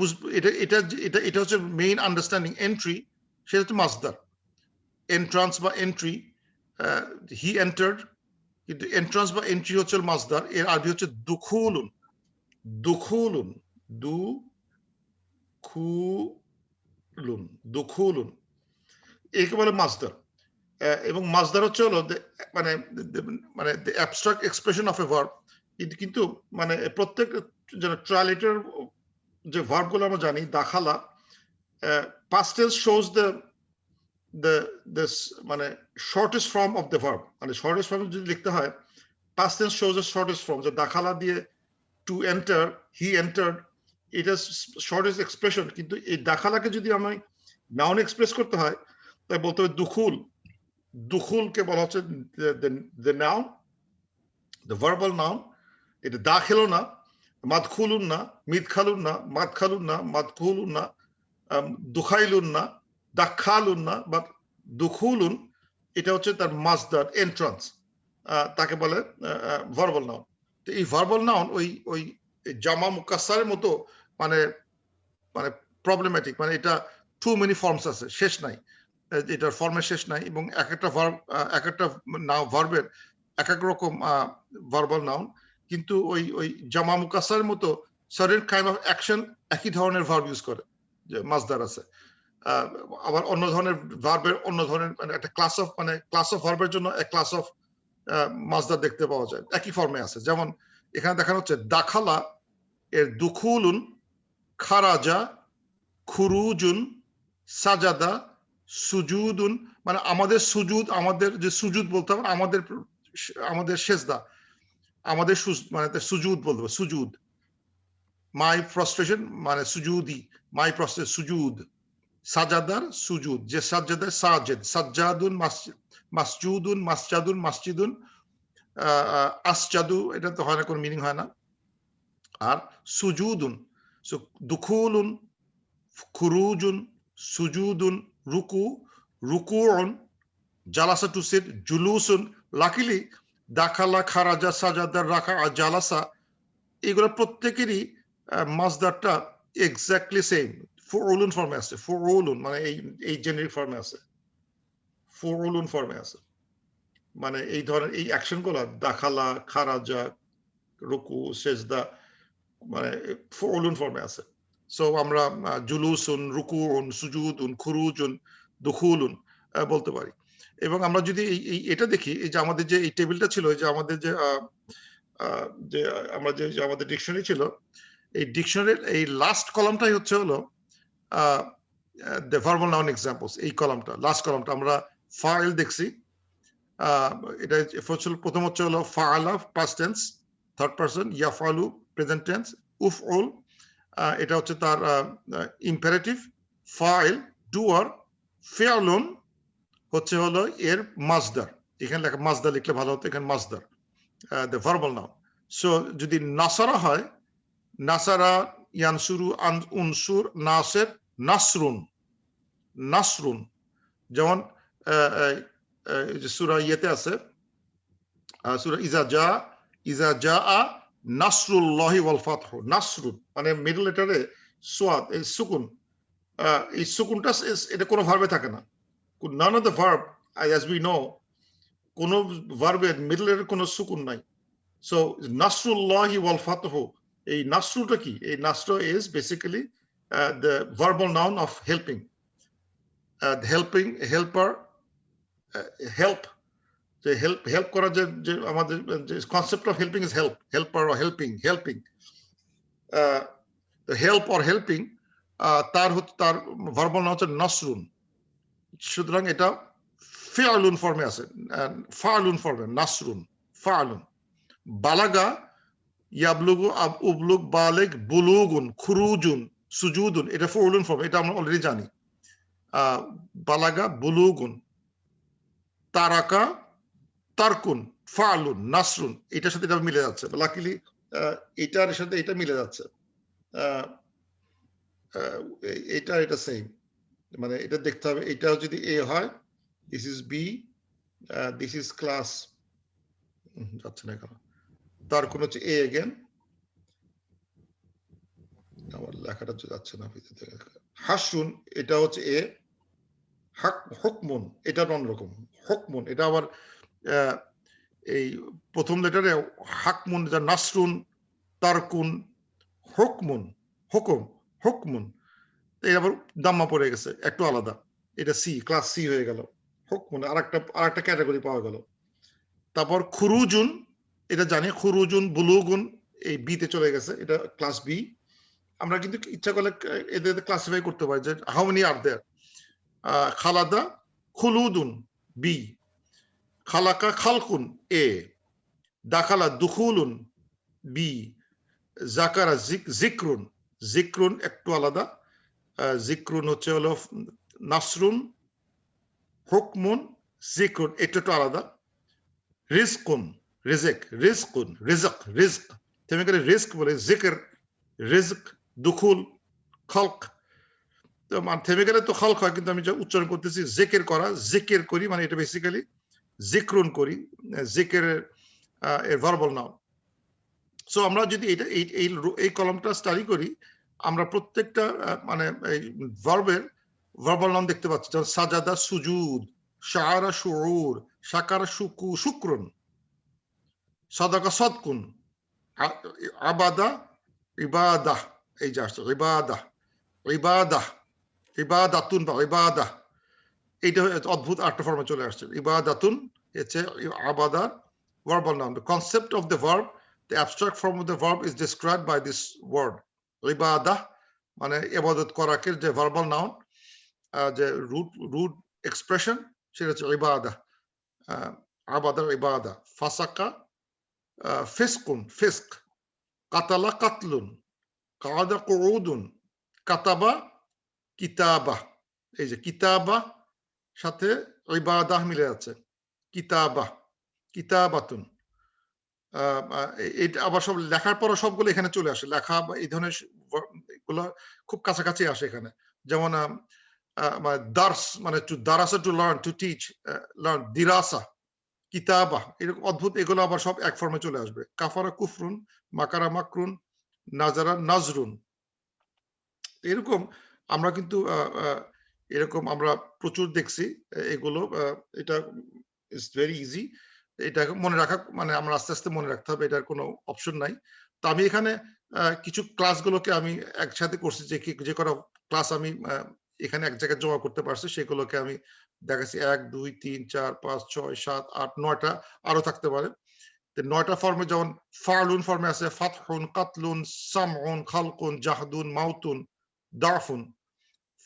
এটা হচ্ছে মেইন আন্ডারস্ট্যান্ডিং। এন্ট্রি সেটা হচ্ছে মাসদার, এন্ট্রান্স বা এন্ট্রি, হি এন্টার্ড। কিন্তু এন্ট্রান্স বা এন্ট্রি হচ্ছে মাসদার, এর আরবি হচ্ছে দুখুলুন, দুখুলুন, দুখুলুন, একে বলে মাসদার। এবং মাসদার হচ্ছে হলো মানে মানে abstract expression of A verb. কিন্তু মানে প্রত্যেক ট্রাইলেটার যে ভার্বগুলো আমরা জানি, দাখালা, past tense shows the মানে shortest form of the verb, মানে shortest form যদি লিখতে হয় past tense shows the shortest form। যে দাখালা দিয়ে to enter, he entered, এটা shortest expression। কিন্তু এই দাখালাকে যদি আমি নাউন এক্সপ্রেস করতে হয় তাই বলতে হবে দুখুল। দুখুলকে বলা হচ্ছে the noun, the verbal noun। এটা দাখিলও না, মাদখুলুন না, মিদখালুন না, মাদখালুন না, মাদখুলুন না, দুখাইলুন না, দাখালুন না, বাট দুখুলুন, এটা হচ্ছে তার মাসদার, এন্ট্রান্স, তাকে বলে ভার্বাল নাউন। তো এই ভার্বাল নাউন ওই জামা মুকাসসারের মতো মানে মানে প্রবলেম্যাটিক, মানে এটা টু মেনি ফর্মস আছে, শেষ নাই, এটার ফর্মের শেষ নাই। এবং এক একটা ভার্ব, এক একটা ভার্বের এক এক রকম ভার্বাল নাউন। কিন্তু ওই জামা মুকাসসারের মতো সার্টেন কাইন্ড অফ অ্যাকশন একই ধরনের ভার্ব ইউজ করে, যে মাসদার আছে। আবার অন্য ধরনের ভার্বের অন্য ধরনের মানে একটা ক্লাস অফ ভার্বের জন্য এক ক্লাস অফ মাসদার দেখতে পাওয়া যায়, একই ফর্মে আছে। যেমন এখানে দেখানো হচ্ছে দাখালা এর দুখুলুন, খারাজা, খুরুজুন, সাজাদা, সুজুদুন। মানে আমাদের সুজুদ, আমাদের যে সুজুদ বলতে হবে, আমাদের সেজদা, আমাদের মানে সুজুদ বলতে হবে, সুজুদ। মাই প্রস্ট্রেশন মানে সুজুদি, মাই প্রস্ট্রেশন সুজুদ। সাজাদার সুজুদ, যে সাজ্জাদার সাজেদ, সাজ্জাদুন, মাসজুদুন, মাসজাদুন, মাসজিদুন, আসজাদু, এটা তো হয় না, কোনো মিনিং হয় না। আর সুজুদুন, দুখুলুন, খুরুজুন, সুজুদুন, রুকু, রুকুউন, jalasa to sit, julusun, luckily dakhala, kharaja, sajada, raka, R jalasa এগুলো প্রত্যেকেরই মাসদারটা এক্স্যাক্টলি সেম ফুউলুন ফর্মে আছে ফুউলুন মানে এই জেনারিক ফর্মে আছে ফুউলুন ফর্মে আছে মানে এই ধরনের এই অ্যাকশনগুলো দাখালা খারাজা রুকু সেজদা মানে ফুউলুন ফর্মে আছে সো আমরা জুলুসুন রুকুউন সুজুদুন খুরুজুন দুখুলুন বলতে পারি এবং আমরা যদি এই এটা দেখি এই যে আমাদের যে এই টেবিলটা ছিল যে আমাদের যে আমরা যে আমাদের ডিকশনারি ছিল এই ডিকশনারির এই লাস্ট কলামটাই হচ্ছে হলো দ্য ভার্বাল নাউন এক্সাম্পলস এই কলামটা লাস্ট কলামটা আমরা ফাইল দেখছি এটা প্রথম হচ্ছে হলো ফাআলা পাস্ট টেন্স থার্ড পারসন ইয়াফআলু প্রেজেন্ট টেন্স উফউল এটা হচ্ছে তার ইম্পারেটিভ ফাইল ডুয়ার ফিআলুন হচ্ছে হলো এর মাসদার এখানে লেখা মাসদার লিখলে ভালো হতো এখানে মাসদার the verbal noun so যদি নাসারা হয় নাসারা ইয়ানসুরু উনসুর নাসের নাসরুন নাসরুন যেমন যে সূরা ইয়েতে আছে সূরা ইজা জাআ নাসরুল্লাহি ওয়াল ফাতহু নাসরুন মানে মিডল লেটারে সোয়াদ এই সুকুনটা এটা কোনো ভার্বে থাকে না none of the verb as we know কোনো ভার্বের মিডলের কোনো সুকুন নাই সো নাসরুল্লাহি ওয়াল ফাতহু এই নাসরুটা কি এই নাসর is basically the verbal noun of helping helping helper help যে help করা যে আমাদের যে concept of helping is helper or helping the help or helping তার ভার্বাল নাউন হচ্ছে নাসরুন সুতরাং এটা ফিআলুন ফর্মে আছে ফাআলুন ফর্মে নাসরুন ফাআলুন বালাগা ইয়াবলুগু উবলুগ বালিগ বুলুগুন খুরুজুন সুজুদুন এটা ফাউলুন ফর্মে এটা আমরা অলরেডি জানি বালাগা বুলুগুন তারাকা তারকুন ফাআলুন নাসরুন এটার সাথে এটা মিলে যাচ্ছে লাকিলি এটার সাথে এটা মিলে যাচ্ছে এটা সেম মানে এটা দেখতে হবে এটা যদি এ হয় this is B this is class যাচ্ছে না কেন তার কোন হচ্ছে A again আমার লেখাটা যাচ্ছে না হাসুন এটা হচ্ছে A হুকমুন এটা অন্যরকম হুকমুন এটা আবার এই প্রথম লেটারে হাকমুন যা নাসরুন তারকুন হুকমুন হুকমুন এই আবার দাম্মা পড়ে গেছে একটু আলাদা এটা সি ক্লাস সি হয়ে গেল হুকমুন আরেকটা ক্যাটাগরি পাওয়া গেল তারপর খুরুজুন এটা জানি খুরুজুন বুলুগুন এই বি তে চলে গেছে এটা ক্লাস বি আমরা কিন্তু ইচ্ছা করলে এদের ক্লাসিফাই করতে পারি যে হাউ মেনি আর দেয়ার খালাদা খুলুদুন বি খালাকা খালকুন এ দাখালা দুখুলুন বি জাকারা জিক্রুন একটু আলাদা জিক্রুন হচ্ছে হলো নাসরুন হুকমুন জিক্রুন এটা একটু আলাদা রিজকুন রিজক তেমনি করে রিস্ক বলে জিকির রিজক দুখুল খালক তো থেমে গেলে তো খালক হয় কিন্তু আমি যা উচ্চারণ করতেছি জিকির করি মানে এটা বেসিক্যালি জিক্রুন করি জিকির এর ভার্বাল নাউন সো আমরা যদি এটা এই কলামটা স্টাডি করি আমরা প্রত্যেকটা মানে এই ভার্বাল নাউন দেখতে পাচ্ছি যেমন সাজাদা সুজুদ শাআরা শুউর শাকারা শুক্রুন সাদাকা সাদকুন আবাদা ইবাদাহ এই যে আসছে ইবাদাতুন বা ইবাদাহ এইটা অদ্ভুত আরেকটা ফর্মে চলে আসছে ইবাদাতুন হচ্ছে আবাদার verbal noun the concept of the verb the abstract form of the verb is described by this word ইবাদাহ মানে ইবাদত করাকে যে ভার্বাল নাউন যে রুট এক্সপ্রেশন সেটা হচ্ছে ইবাদাহ আবাদার ইবাদা ফাসাকা ফিসকুন ফিস্ক কাতালা কাতলুন কাদা কুউদুন কাতাবা কিতাবা এই যে কিতাবা সাথে ইবাদাহ মিলে যাচ্ছে কিতাবাতুন এটা আবার সব লেখার পর সবগুলো এখানে চলে আসে লেখা বা এই ধরনের গুলো খুব কাছাকাছি আসে এখানে যেমন মানে দার্স মানে টু দারাসা to learn to teach learn দিরাসা কিতাবা এরকম অদ্ভুত এগুলো আবার সব এক ফর্মে চলে আসবে কাফারা কুফরুন মাকারা মাকরুন নাজারা নাজরুন এরকম আমরা কিন্তু এরকম আমরা প্রচুর দেখছি এগুলো এটা ইজ ভেরি ইজি এটা মনে রাখা মানে আমরা আস্তে আস্তে মনে রাখতে হবে এটার কোনো অপশন নাই তো আমি এখানে কিছু ক্লাসগুলোকে আমি একসাথে করছি যে কটা ক্লাস আমি এখানে এক জায়গায় জমা করতে পারছি সেগুলোকে আমি দেখাচ্ছি 1 2 3 4 5 6 7 8 9টা আরো থাকতে পারে 9টা ফর্মে যেমন ফালুন ফর্মে আছে ফাতহুন কাতলুন সামউন খালকুন জাহদুন মাউতুন দাফুন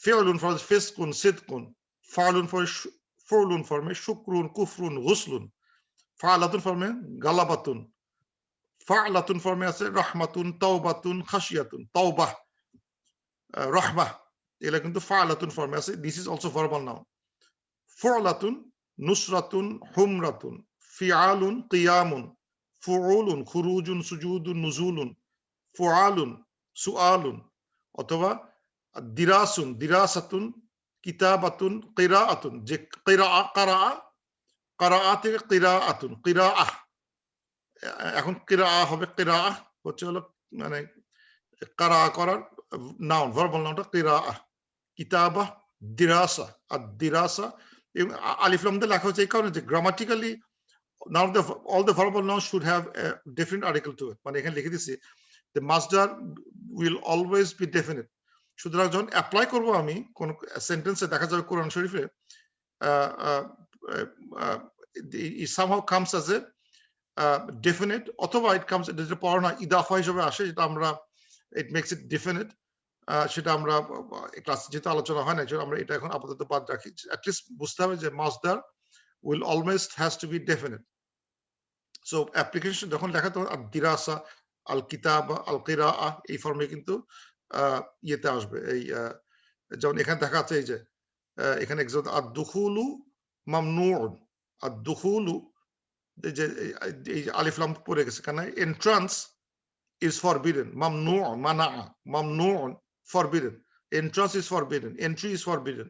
ফিউলুন ফর ফিসকুন সিদকুন ফালুন ফর ফুলুন ফর্মে শুকরুন কুফরুন গুসলুন ফালাতুন ফর্মে গালাবাতুন ফালাতুন ফর্মে আছে রাহমাতুন তাওবাতুন খাশিয়াতুন তাওবাহ রাহমাহ এগুলা কিন্তু ফালাতুন ফর্মে আছে this is also verbal noun ফুলাতুন নুসরাতুন হুমরাতুন ফিআলুন কিয়ামুন ফুউলুন খুরুজুন সুজুদুন নুজুলুন ফুআলুন সুআলুন অথবা দিরাসুন দিরাসাতুন কিতাবাতুন কিরাআতুন যে কিরাআ কারাআ কারাআতে কিরাআতুন কিরাআহ এখন কিরাআ হবে কিরাআহ হচ্ছে হলো মানে কারাআ করার নাউন ভার্বাল নাউনটা কিরাআহ কিতাবা দিরাসা আর দিরাসা alif lam দিয়ে লেখা হচ্ছে এই কারণে যে grammatically now all the verbal nouns should have a different article to it মানে এখানে লিখে দিছি the masdar will always be definite সুতরাং যখন অ্যাপ্লাই করব আমি কোন সেন্টেন্সে দেখা যাবে কোরআন শরীফে it somehow comes as a definite অথবা it comes যেটা পড়া না ইদাফা হিসেবে আসে যেটা আমরা it makes it definite সেটা আমরা ক্লাসে যেটা আলোচনা হয় না আমরা এটা এখন আপাতত বাদ রাখি at least বুঝতে হবে যে masdar will always has to be definite so application যখন লেখা তো দিরাসা আল কিতাব আল কিরাআ এই ফর্মে কিন্তু ইয়েতে আসবে এই যেমন এখানে দেখা আছে এই যে এখানে এক্সাম্পল আদ-দুখুলু মামনুউন আদ-দুখুলু যে এই আলিফ লাম পড়ে গেছে কারণ entrance is forbidden mamnu' mana'a mamnu'un forbidden entrance is forbidden entry is forbidden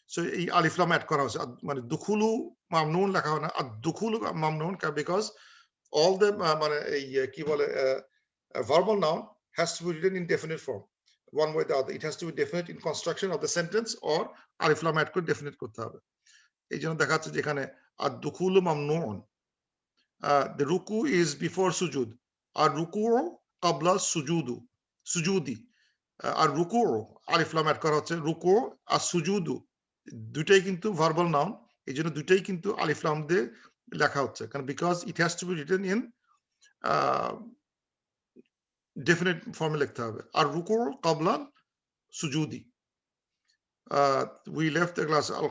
so এই alif lam add করা হয়েছে মানে দুখুলু মামনুন লেখা হয় না ad-dukhulu mamnuun because all the মানে এই কি বলে verbal noun has to be written in definite form one way or the other it has to be definite in construction of the sentence or alif lam add করে definite করতে হবে এইজন্য দেখা যাচ্ছে যে এখানে ad-dukhulu mamnuun the ruku is before sujud আর রুকুউ ক্বাবলা সুজুদি আর রুকুউ আলিফ লাম add করা হচ্ছে রুকুউ আর সুজুদু দুটাই কিন্তু ভার্বাল নাউন এইজন্য দুটাই কিন্তু আলিফ লাম দিয়ে লেখা হচ্ছে কারণ because it has to be written in definite ফর্মে লিখতে হবে আর রুকুউ ক্বাবলা সুজুদি উই লেফট দ্য ক্লাস আল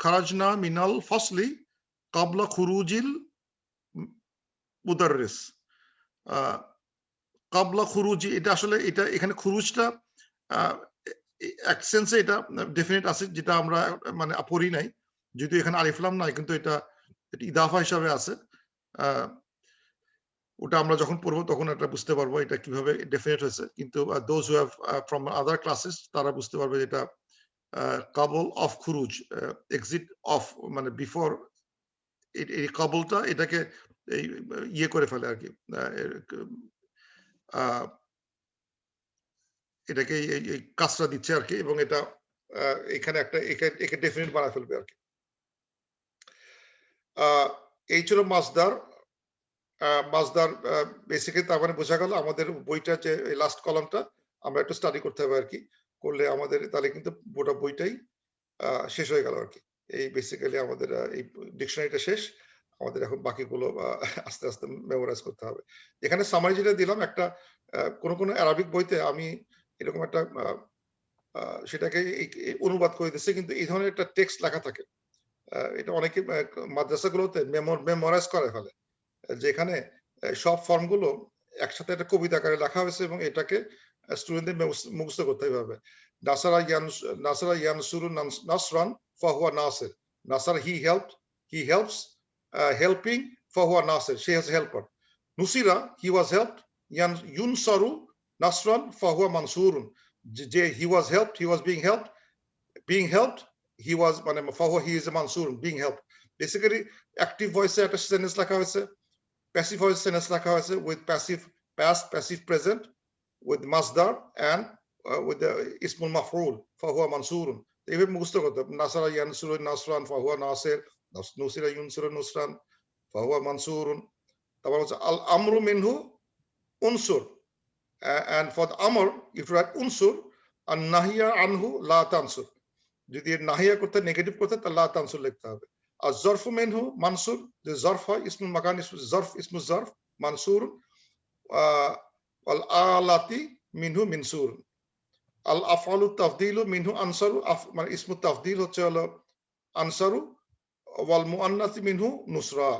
খারাজনা মিনাল ফাসলি ক্বাবলা খুরুজিল মুদাররিস কাবলা খুরুজি এটা আসলে এটা এখানে খুরুজটা এক সেন্সে এটা ডেফিনিট আছে যেটা আমরা মানে পড়ি নাই যদিও এখানে আলিফ লাম নাই কিন্তু এটা ইদাফা হিসাবে আছে ওটা আমরা যখন পড়বো তখন এটা বুঝতে পারবো এটা কিভাবে ডেফিনিট হয়েছে কিন্তু those who have from other classes তারা বুঝতে পারবে এটা কাবল অফ খুরুজ এক্সিট অফ মানে বিফোর এই কাবলটা এটাকে এই ইয়ে করে ফেলে আর কি এটাকে এই কাজটা দিচ্ছে আর কি এবং এটা এখানে একটা একে ডেফিনিট বানায় ফেলবে আর কি এই ছিল মাসদার বেসিক্যালি তার মানে বোঝা গেল আমাদের বইটা যে লাস্ট কলামটা আমরা একটু স্টাডি করতে হবে আর কি করলে আমাদের তাহলে কিন্তু গোটা বইটাই শেষ হয়ে গেল আর কি এই বেসিক্যালি আমাদের এই ডিকশনারিটা শেষ আমাদের এখন বাকিগুলো আস্তে আস্তে মেমোরাইজ করতে হবে এখানে সামারি যেটা দিলাম একটা কোন আরবিক বইতে আমি এরকম একটা সেটাকে অনুবাদ করে দিচ্ছি কিন্তু এই ধরনের একটা টেক্সট লেখা থাকে এটা অনেকে মাদ্রাসাগুলোতে মেমোরাইজ করে ফেলে যেখানে সব ফর্মগুলো একসাথে একটা কবিতা আকারে লেখা হয়েছে এবং এটাকে স্টুডেন্টদের মুখস্থ করতে হবে নাসরা ইয়ানসুরু নাসরান ফাহুয়া নাসির নাসার he helps helping fahuwa nasir she has a helper nusira he was helped yunsaru nasran fahuwa mansurun he was helped he was being helped being helped, he was মানে ফাহুয়া he is a mansur, being helped. Basically active voice একটা sentence লেখা হয়েছে, passive voice sentence লেখা হয়েছে with passive past, passive present, with masdar and with the ismul maf'ul fahuwa mansurun. এইভাবে মুখস্থ করতে হবে। নাসারা ইয়ানসুরু নাসরান ফাহুয়া নাসির, নুসিরা ইউনসুরু নুসরান ফাহুয়া মানসুরুন। তারপর হচ্ছে আল আমরু মিনহু উনসুর, and for the amr if you write unsur and nahiya anhu la tansur, যদি নাহিয়া করতে নেগেটিভ করতে তাহলে লা তানসুর লিখতে হবে। আর জরফু মিনহু মানসুর, যে জরফ হয় ইসমুল মাকান জরফ ইসমুল জরফ মানসুর, আল আলাতি মিনহু মিনসুর। আল আফআলু তাফদিলু মিনহু আনসারু, মানে ইসমু তাফদিল হচ্ছে হলো আনসারু, ওয়াল মুআন্নাসি মিনহু নুসরা,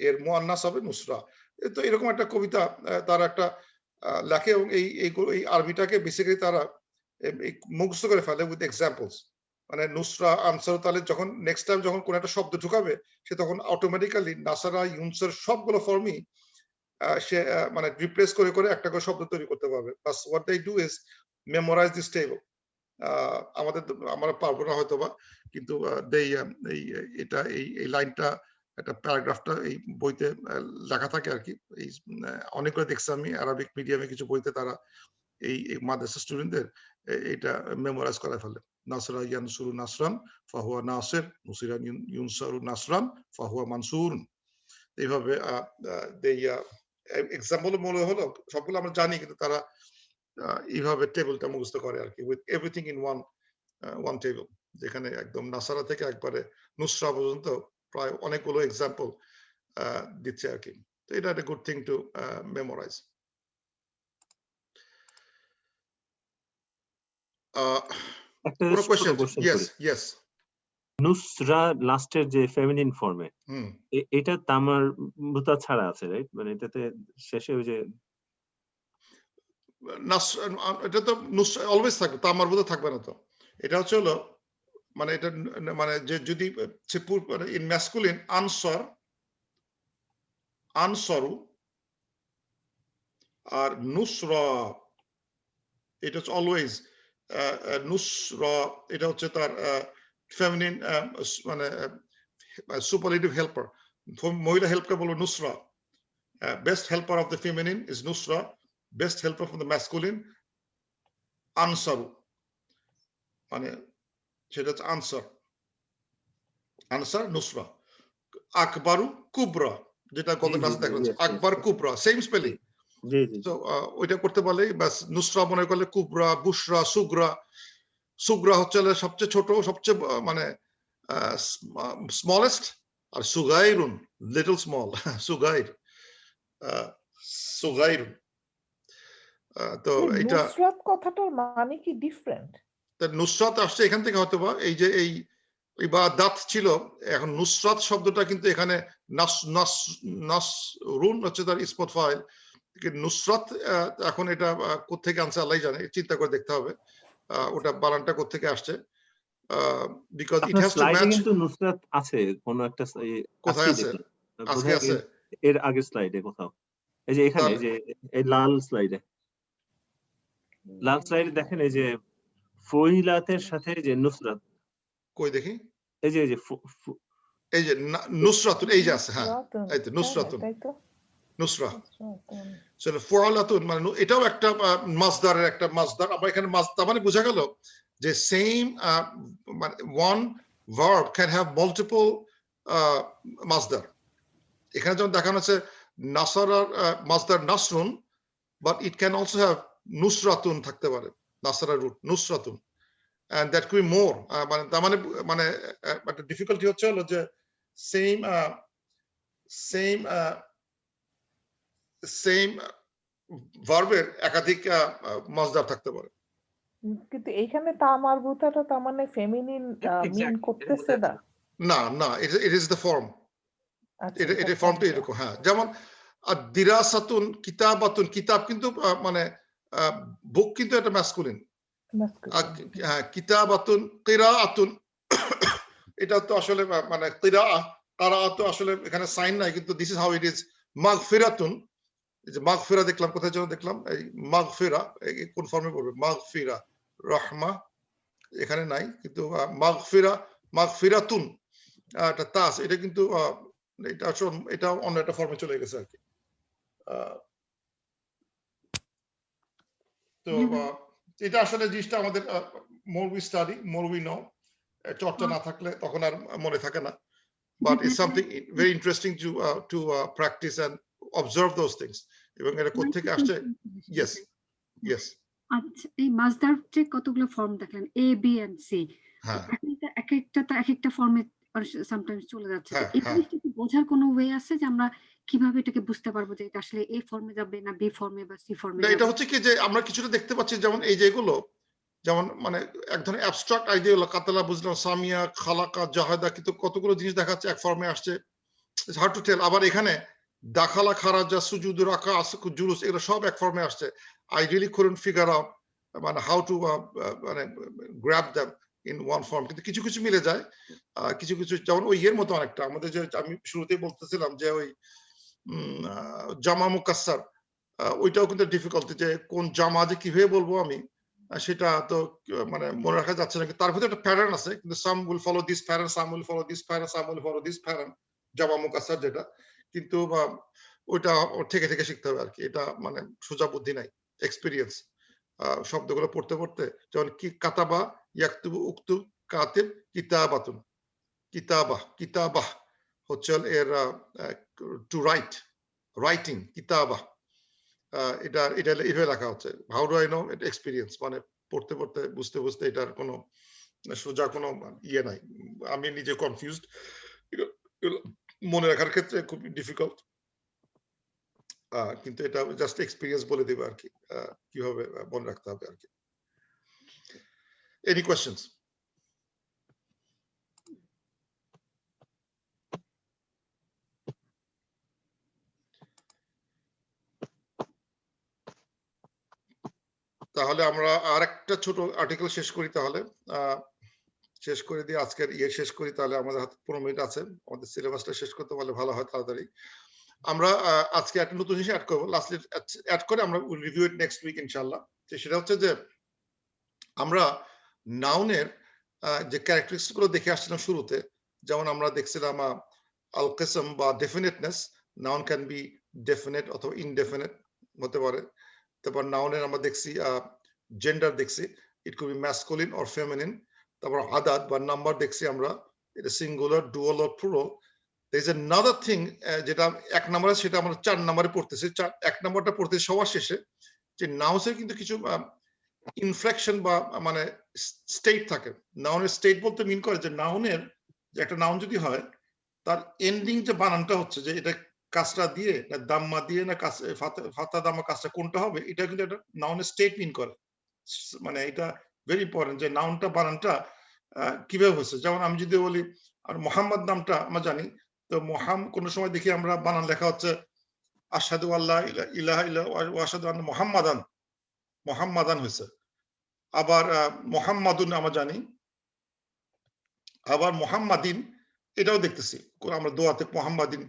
এর মুআন্নাস হবে নুসরা। তো এরকম একটা কবিতা তার একটা লেখে, এবং এই আরবিটাকে বেসিক্যালি তারা মুখস্থ করে ফেলে উইথ এক্সাম্পলস। মানে নুসরা আনসার, তাহলে যখন নেক্সট টাইম যখন কোন একটা শব্দ ঢুকাবে সে তখন অটোমেটিক্যালি নাসারা ইউনসার সবগুলো ফর্মই সে মানে রিপ্লেস করে করে একটা করে শব্দ তৈরি করতে পারবে। বাস what they do is memorise this table. আমরা পারবো না হয়তো বা, কিন্তু এটা এই লাইনটা একটা প্যারাগ্রাফটা এই বইতে লেখা থাকে আর কি। এই অনেকগুলো দেখছি আমি আরবিক মিডিয়ামে কিছু বইতে তারা এই মাদ্রাসা স্টুডেন্টদের এটা মেমোরাইজ করে ফেলে। নাসরা ইয়ানসুরু নাসরান ফাহুয়া নাসির, নুসিরা ইউনসারু নাসরান ফাহুয়া মানসুর। এইভাবে এক্সাম্পল মনে হলো সবগুলো আমরা জানি, কিন্তু তারা এইভাবে টেবিলটা মুখস্থ করে আর কি, with everything in one table, যেখানে একদম নাসারা থেকে একবারে নুসরা পর্যন্ত প্রায় অনেকগুলো এক্সাম্পল দিচ্ছে আর কি। তো এটা একটা গুড থিং টু মেমোরাইজ। একটা কোয়েশ্চেন? Yes yes. নুসরা লাস্টের যে ফেমিনিন ফর্মে, এটা তামার বুতা ছাড়া আছে, রাইট? মানে এটাতে শেষে ওই যে এটা তো অলওয়েজ থাকবে, তামার বুতা থাকবে না তো। এটা হচ্ছে হলো মানে এটা মানে যে যদি ইন ম্যাসকুলিন আনসার আনসারু আর নুসরা, এটা হচ্ছে অলওয়েজ নুসরা, এটা হচ্ছে তার ফেমিনিন মানে সুপারলেটিভ হেল্পার। মহিলা হেল্পকে বলবো নুসরা। Best helper of the feminine is নুসরা, best helper from the masculine আনসারু, মানে সেটা হচ্ছে আনসার, আনসার নুসরা। আকবরু কুবরা, যেটা গত ক্লাসে দেখা যাচ্ছে, আকবর কুবরা সেম স্পেলিং। তো ওইটা করতে পারলে বাস নুসরা মনে করলে কুবরা, বুশরা, সুগরা। সুগরা হচ্ছে সবচেয়ে ছোট, সবচেয়ে মানে স্মলেস্ট, আর সুগাইরুন লিটল স্মল, সুগাইর সুগাইরুন। তো এটা নুসরাত কথাটার মানে কি ডিফারেন্ট? নুসরাত আসছে এখান থেকে হয়তো বা, এই যে এই বা দাঁত ছিল, এখন নুসরাত শব্দটা কিন্তু এখানে নাসরুন হচ্ছে তার ইসমত ফাইল। নুসরাত এখন এটা কোত্থেকে আনছে আল্লাহ জানে, চিন্তা করে দেখতে হবে ওটা বানানটা কোত্থেকে আসছে। Because it has to match. কিন্তু নুসরাত আছে কোন একটা, কোথায় আছে? আজকে আছে এর আগের স্লাইডে কোথাও, এই যে এখানে, এই যে এই লাল স্লাইডে দেখেন, এই যে ফইলাতের সাথে যে নুসরাত, কই দেখি, এই যে নুসরাতুন, এই যে আছে, হ্যাঁ এই তো নুসরাতুন, নুসরা। সেটা ফুআলাতুন, মানে এটাও একটা মাসদারের একটা মাসদার। আবার এখানে মাসদার মানে বোঝা গেল যে সেম মানে one verb can have multiple মাসদার। এখানে যেমন দেখানো আছে নাসারার মাসদার নাসরুন, but it can also have নুসরাতুন থাকতে পারে, নাসারার রুট নুসরাতুন, and that could be more। মানে তার মানে একটা ডিফিকাল্টি হচ্ছে হলো যে সেম ভার্বের একাধিক মাসদার থাকতে পারে। কিন্তু এইখানে তামার বুতাটা তার মানে ফেমিনিন মিন করতেছে না। না না, it is the form। এটা ফর্মটা এরকম, হ্যাঁ। যেমন দিরাসাতুন, কিতাবাতুন, কিতাব কিন্তু মানে বুক কিন্তু এটা ম্যাসকুলিন। কিতাবাতুন, কিরাআতুন, এটা তো আসলে মানে কিরাআত তো আসলে এখানে সাইন নাই, কিন্তু this is how it is. মাগফিরাতুন, এই যে মাগফিরা দেখলাম, কোথায় যেন দেখলাম এই মাগফিরা, কোন ফর্মে পড়বে? মাগফিরা, রাহমা, এখানে নাই, কিন্তু মাগফিরাতুন একটা তাস, এটা কিন্তু এটা অন্য একটা ফর্মে চলে গেছে আর কি। তো এটা আসলে জিনিসটা আমাদের more we study more we know, চর্চা না থাকলে তখন আর মনে থাকে না, but it's something very interesting to practice and observe those things, এবং এটা কোথা থেকে আসছে। yes yes আচ্ছা, এই মাজদার যে কতগুলো ফর্ম দেখলেন, এ বি এন্ড সি, হ্যাঁ এক একটা ফর্মে সামটাইমস চলে যাচ্ছে, তো হ্যাঁ এই হ্যাঁ জিনিসটা কি বোঝার কোনো ওয়ে আছে যে আমরা কিভাবে এটাকে বুঝতে পারবো যে এটা আসলে এ ফর্মে যাবে না বি ফর্মে বা সি ফর্মে না, যাবে? এটা হচ্ছে কি যে আমরা কিছুটা দেখতে পাচ্ছি, যেমন এই যে এগুলো যেমন মানে এক ধরনের অ্যাবস্ট্রাক্ট আইডিয়া হলো কাতালা, বুঝলাম, সামিয়া, খালাকা, জাহাদা, কিন্তু কতগুলো জিনিস দেখাচ্ছে এক ফর্মে আসছে, ইটস হার্ড টু টেল। আবার এখানে দাখালা, খারাজা, সুজুদ, রাকা, আসুকু, জুলুস, এগুলো সব এক ফর্মে আসছে। I really couldn't figure out মানে হাউ টু মানে grab them in one form, কিন্তু কিছু কিছু মিলে যায়, কিছু কিছু যেমন ওই ইয়ের মতো অনেকটা আমাদের যে আমি শুরুতেই বলতেছিলাম যে ওই জামা মুকাসসার, ওইটাও কিন্তু ডিফিকাল্ট, যে কোন জামা যে কিভাবে বলবো আমি সেটা তো মানে মনে রাখা যাচ্ছে না, তার ভিতরে একটা প্যাটার্ন আছে, কিন্তু some will follow this pattern, some will follow this pattern, some will follow this pattern, জামা মুকাসসার যেটা, কিন্তু ওইটা থেকে থেকে শিখতে হবে আর কি। এটা মানে সোজা বুদ্ধি নাই, এক্সপিরিয়েন্স। শব্দগুলো পড়তে পড়তে, যেমন কি কাতাবা, ইয়াকতুবু, উকতুব, কাতিব, কিতাবাতুন, কিতাবাহ হচ্ছে এর টু রাইট, রাইটিং, কিতাবাহ, এটা এভাবে লেখা হচ্ছে। How do I know? এটা এক্সপিরিয়েন্স, মানে পড়তে পড়তে বুঝতে বুঝতে এটার কোনো সোজা কোনো ইয়ে নাই। আমি নিজে কনফিউজড, মনে রাখার ক্ষেত্রে খুব ডিফিকাল্ট, কিন্তু এটা জাস্ট এক্সপিরিয়েন্স বলে দেবে আর কি কিভাবে মনে রাখতে হবে আর কি। Any questions? তাহলে আমরা আর একটা ছোট আর্টিকেল শেষ করি, তাহলে শেষ করে দিয়ে আজকের ইয়ে শেষ করি। তাহলে আমাদের হাতে 15 মিনিট আছে, আমাদের সিলেবাসটা শেষ করতে পারলে ভালো হয় তাড়াতাড়ি। আমরা আজকে একটা নতুন জিনিস অ্যাড করবো, লাস্টলি অ্যাড করে আমরা will review it next week ইনশাআল্লাহ। সেটা হচ্ছে যে আমরা নাউনের যে ক্যারেক্টারিস্টিক্স গুলো দেখে আসছিলাম শুরুতে, যেমন আমরা দেখছিলাম আল কিসম বা ডেফিনেটনেস, নাউন ক্যান বি ডেফিনেট অথবা ইনডেফিনেট হতে পারে। তারপর নাউনের আমরা দেখছি জেন্ডার দেখছি, it could be masculine or feminine. তারপর আদাদ বা নাম্বার দেখছি আমরা, এটা singular, dual or plural. there is another thing যেটা এক নম্বরে, সেটা আমরা 4 নম্বরে পড়তেছি। 1 নম্বরটা পড়তেছি সবার শেষে, যে নাউন্সের কিন্তু কিছু ইনফ্লেকশন বা মানে স্টেট থাকে। নাউনের স্টেট বলতে মিন করে যে নাউনের যে একটা নাউন যদি হয়, তার এন্ডিং যে বানানটা হচ্ছে যে এটা কাজটা দিয়ে না দাম্মা দিয়ে না ফাতা দাম্মা কাজটা কোনটা হবে, এটা কিন্তু একটা নাউনের স্টেট মিন করে। মানে এটা ভেরি ইম্পর্টেন্ট যে নাউনটা বানানটা কিভাবে হচ্ছে। যেমন আমি যদি বলি আর মোহাম্মদ নামটা আমরা জানি, তো কোন সময় দেখি আমরা বানান লেখা হচ্ছে আশহাদু আল্লাহ ইলাহা ইল্লাল্লাহ ওয়া আশহাদু আন্না মুহাম্মাদান হয়েছে। আবার মুহাম্মাদুন আমরা জানি, আবার মুহাম্মাদিন এটাও দেখতেছি আমরা দোয়াতে, মুহাম্মাদিন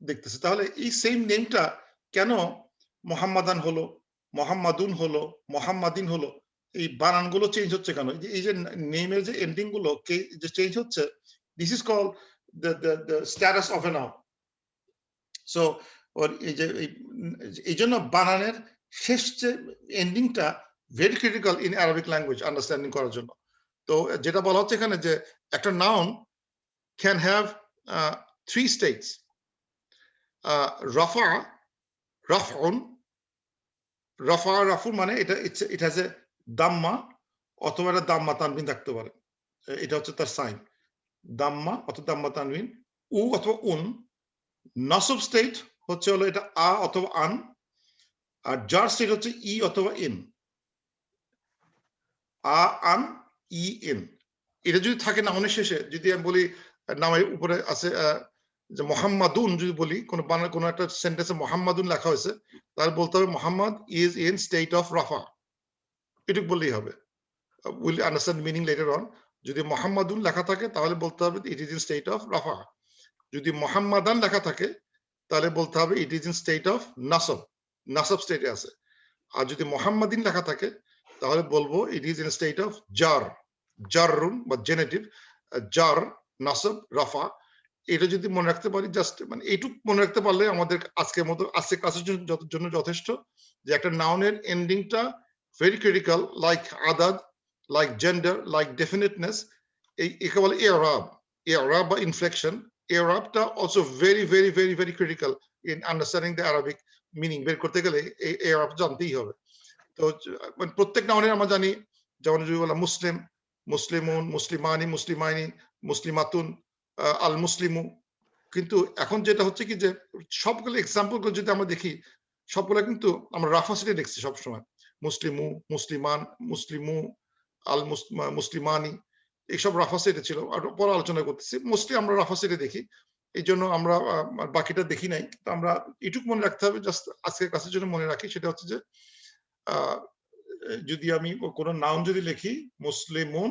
দেখতেছি। তাহলে এই সেম নেমটা কেন মুহাম্মাদান হলো, মুহাম্মাদুন হলো, মুহাম্মাদিন হলো, এই বানানগুলো চেঞ্জ হচ্ছে কেন? এই যে নেমের যে এন্ডিং গুলো যে চেঞ্জ হচ্ছে, this is called the status of a noun. So এই জন্য বানানের শেষ যে এন্ডিংটা very critical in Arabic language understanding করার জন্য। তো যেটা বলা হচ্ছে এখানে যে একটা নাউন ক্যান হ্যাভ 3 states, রাফা, রাফউন, রাফুন মানে এটা ইট হ্যাজ এ দাম্মা অথবা একটা দাম্মা তানবিন থাকতে পারে, এটা হচ্ছে তার সাইন, দাম্মা অথবা দাম্মা তানবিন, উ অথবা উন। নসব স্টেট হচ্ছে হলো এটা আ অথবা আন, আর জার স্টেট হচ্ছে ই অথবা in, a An E in. এটা যদি থাকে নাউনের শেষে, যদি আমি বলি নামের উপরে আছে যে মোহাম্মদুন, যদি বলি কোনো একটা সেন্টেন্সে মোহাম্মদুন লেখা হয়েছে, তাহলে বলতে হবে Mohammad is in state of রাফা, এটুকু বললেই হবে। Will understand meaning later on. যদি মোহাম্মদুন লেখা থাকে তাহলে বলতে হবে it is in state of রাফা। যদি মোহাম্মদান লেখা থাকে তাহলে বলতে হবে it is in state of নাসব, নাসব স্টেটে আছে। আর যদি মোহাম্মদিন লেখা থাকে তাহলে বলবো it is in state of জার, জাররুন বা জেনেটিভ, জার, নাসব, রাফা। এটা যদি মনে রাখতে পারি, জাস্ট মানে এইটুকু মনে রাখতে পারলে আমাদের আজকের মতো আজকে ক্লাসের জন্য যথেষ্ট, যে একটা নাউনের এন্ডিংটা ভেরি ক্রিটিক্যাল, লাইক আদাদ, লাইক জেন্ডার, লাইক ডেফিনিটনেস। একে বলে এরাব, এরাব বা ইনফ্লেকশন। এরাবটা also very very very very critical in understanding the Arabic meaning. বের করতে গেলে এই এরাব জানতেই হবে। তো প্রত্যেক নাউনের আমরা জানি, যেমন যদি বলা মুসলিম, মুসলিমুন, মুসলিমানি, মুসলিমাইনি, মুসলিমাতুন, আল মুসলিমু। কিন্তু এখন যেটা হচ্ছে কি, যে সবগুলো এক্সাম্পল গুলো যদি আমরা দেখি, সবগুলো কিন্তু আমরা রাফা সিটে দেখছি সবসময়। মুসলিমু, মুসলিমান, মুসলিমু, আল মুসলিমানি, এইসব রাফা সিটে ছিল। আর পরে আলোচনা করতেছি, মোস্টলি আমরা রাফা সিটে দেখি, এই জন্য আমরা বাকিটা দেখি নাই। তো আমরা এটুকু মনে রাখতে হবে, জাস্ট আজকের ক্লাসের জন্য মনে রাখি, সেটা হচ্ছে যে যদি আমি কোন নাউন যদি লিখি মুসলিমুন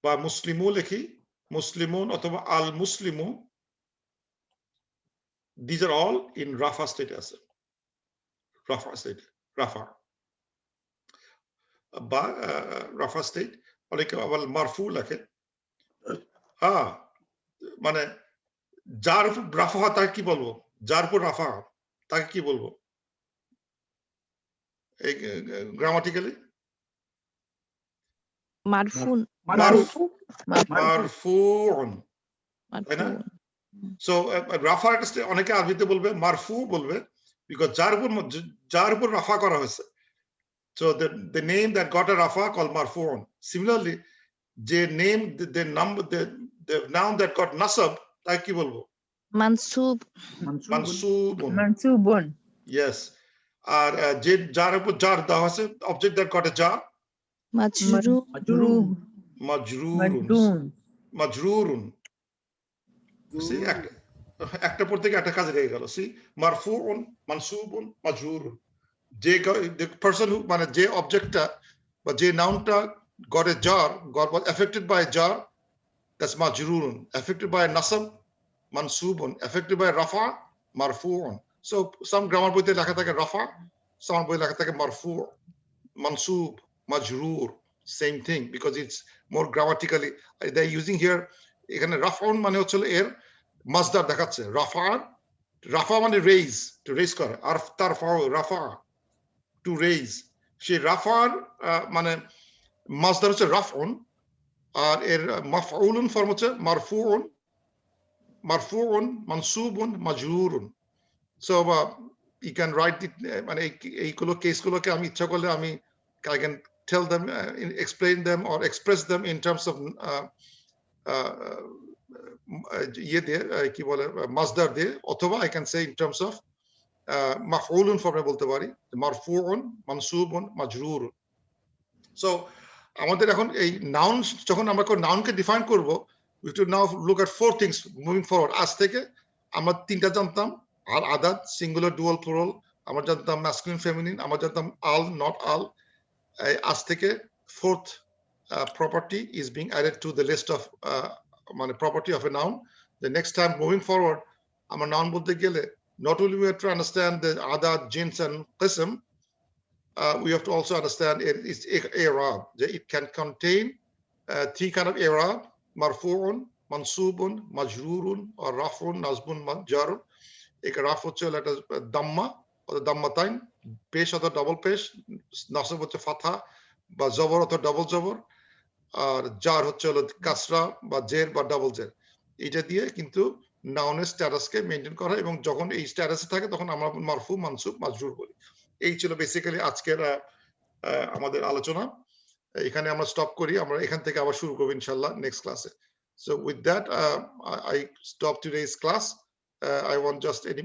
বা মুসলিমু লিখি, মুসলিমুন অথবা আল মুসলিমু, these are all in Rafa state আছে, Rafa state, Rafa বা Rafa state। অনেকে আবার মারফু লেখে। মানে যার উপর রাফা হয় তাকে কি বলবো? যার উপর রাফা তাকে কি বলবো এই গ্রামাটিক্যালি? মারফুন। মারফুন, তাই না? সো রাফা অনেকে আরবিতে বলবে মারফু বলবে, বিকজ যার উপর রাফা করা হয়েছে। So the name that got a rafa called marfu'un. Similarly, the name, the noun that got nasab, তাকে কি বলবো? মানসুব। মানসুবুন। Yes. আর যে যার উপর জার দেওয়া হয়েছে, object that got a jar, মাজরুরুন। See, একটা পর থেকে একটা কাজে লেগে গেল। See, মারফু'un, মানসুবুন, মাজরুরুন। The person who, মানে যে অবজেক্টটা বা যে নাউনটা got a jar, was affected by a jar, that's majrurun. Affected by a nasab, mansubun. Affected by rafa, marfu'un. So some grammar বইতে লেখা থাকে rafa, some বই লেখা থাকে marfu', mansub, majrur, same thing, because it's more grammatically they're using here। এখানে raf'un মানে হচ্ছে এর masdar দেখাচ্ছে। রাফা মানে raise, to raise করে। আর তারফাউ রাফা, to raise। সেই রাফার মানে মাসদার হচ্ছে রাফউন, আর এর মাফউলুন ফর্ম হচ্ছে মারফুউন, মানসুবুন, মাজরুরুন। So you can write it, মানে এইগুলো কেসগুলোকে আমি ইচ্ছা করলে আমি I can tell them, explain them or express them in terms of ইয়ে দিয়ে, কি বলে, মাসদার দিয়ে, অথবা I can say in terms of মাফউলুন ফর্মে বলতে পারি, মারফুউন, মানসুবুন, মাজরুরুন। সো আমাদের এখন এই নাউন, যখন আমরা কোন নাউনকে ডিফাইন করব, we have to now look at 4 things moving forward। আজ থেকে আমরা 3টা জানতাম, আর আদাদ, সিঙ্গুলার, ডুয়াল, প্লুরাল। আমরা জানতাম ম্যাসকুলিন, ফেমিনিন। আমরা জানতাম আল, নট আল। আজ থেকে 4th property is being added to the list of মানে property of a noun। The next time moving forward, আমরা নাউন বলতে গেলে not only we have to understand the adad, jins and qism, we have to also understand its i'rab. It can contain 3 kind of i'rab: marfu'un, mansubun, majrurun, or raf'un, nasbun, jarrun। এক rough হচ্ছে একটা দাম্মা অথবা দাম্মাতাইন, পেশ অথবা double পেশ, নাসব হচ্ছে ফাথা বা জবর অথবা ডাবল জবর, আর জার হচ্ছে হলো কাসরা বা জের বা ডাবল জের। এটা দিয়ে কিন্তু নাউনের স্ট্যাটাসকে মেইনটেইন করা, এবং যখন এই স্ট্যাটাসে থাকে তখন আমরা মারফু, মানসুব, মাজরুর বলি। এই ছিল বেসিক্যালি আজকের আমাদের আলোচনা। এখানে আমরা স্টপ করি, আমরা এখান থেকে আবার শুরু করব ইনশাআল্লাহ নেক্সট ক্লাসে। So with that, I stop today's class. I want just any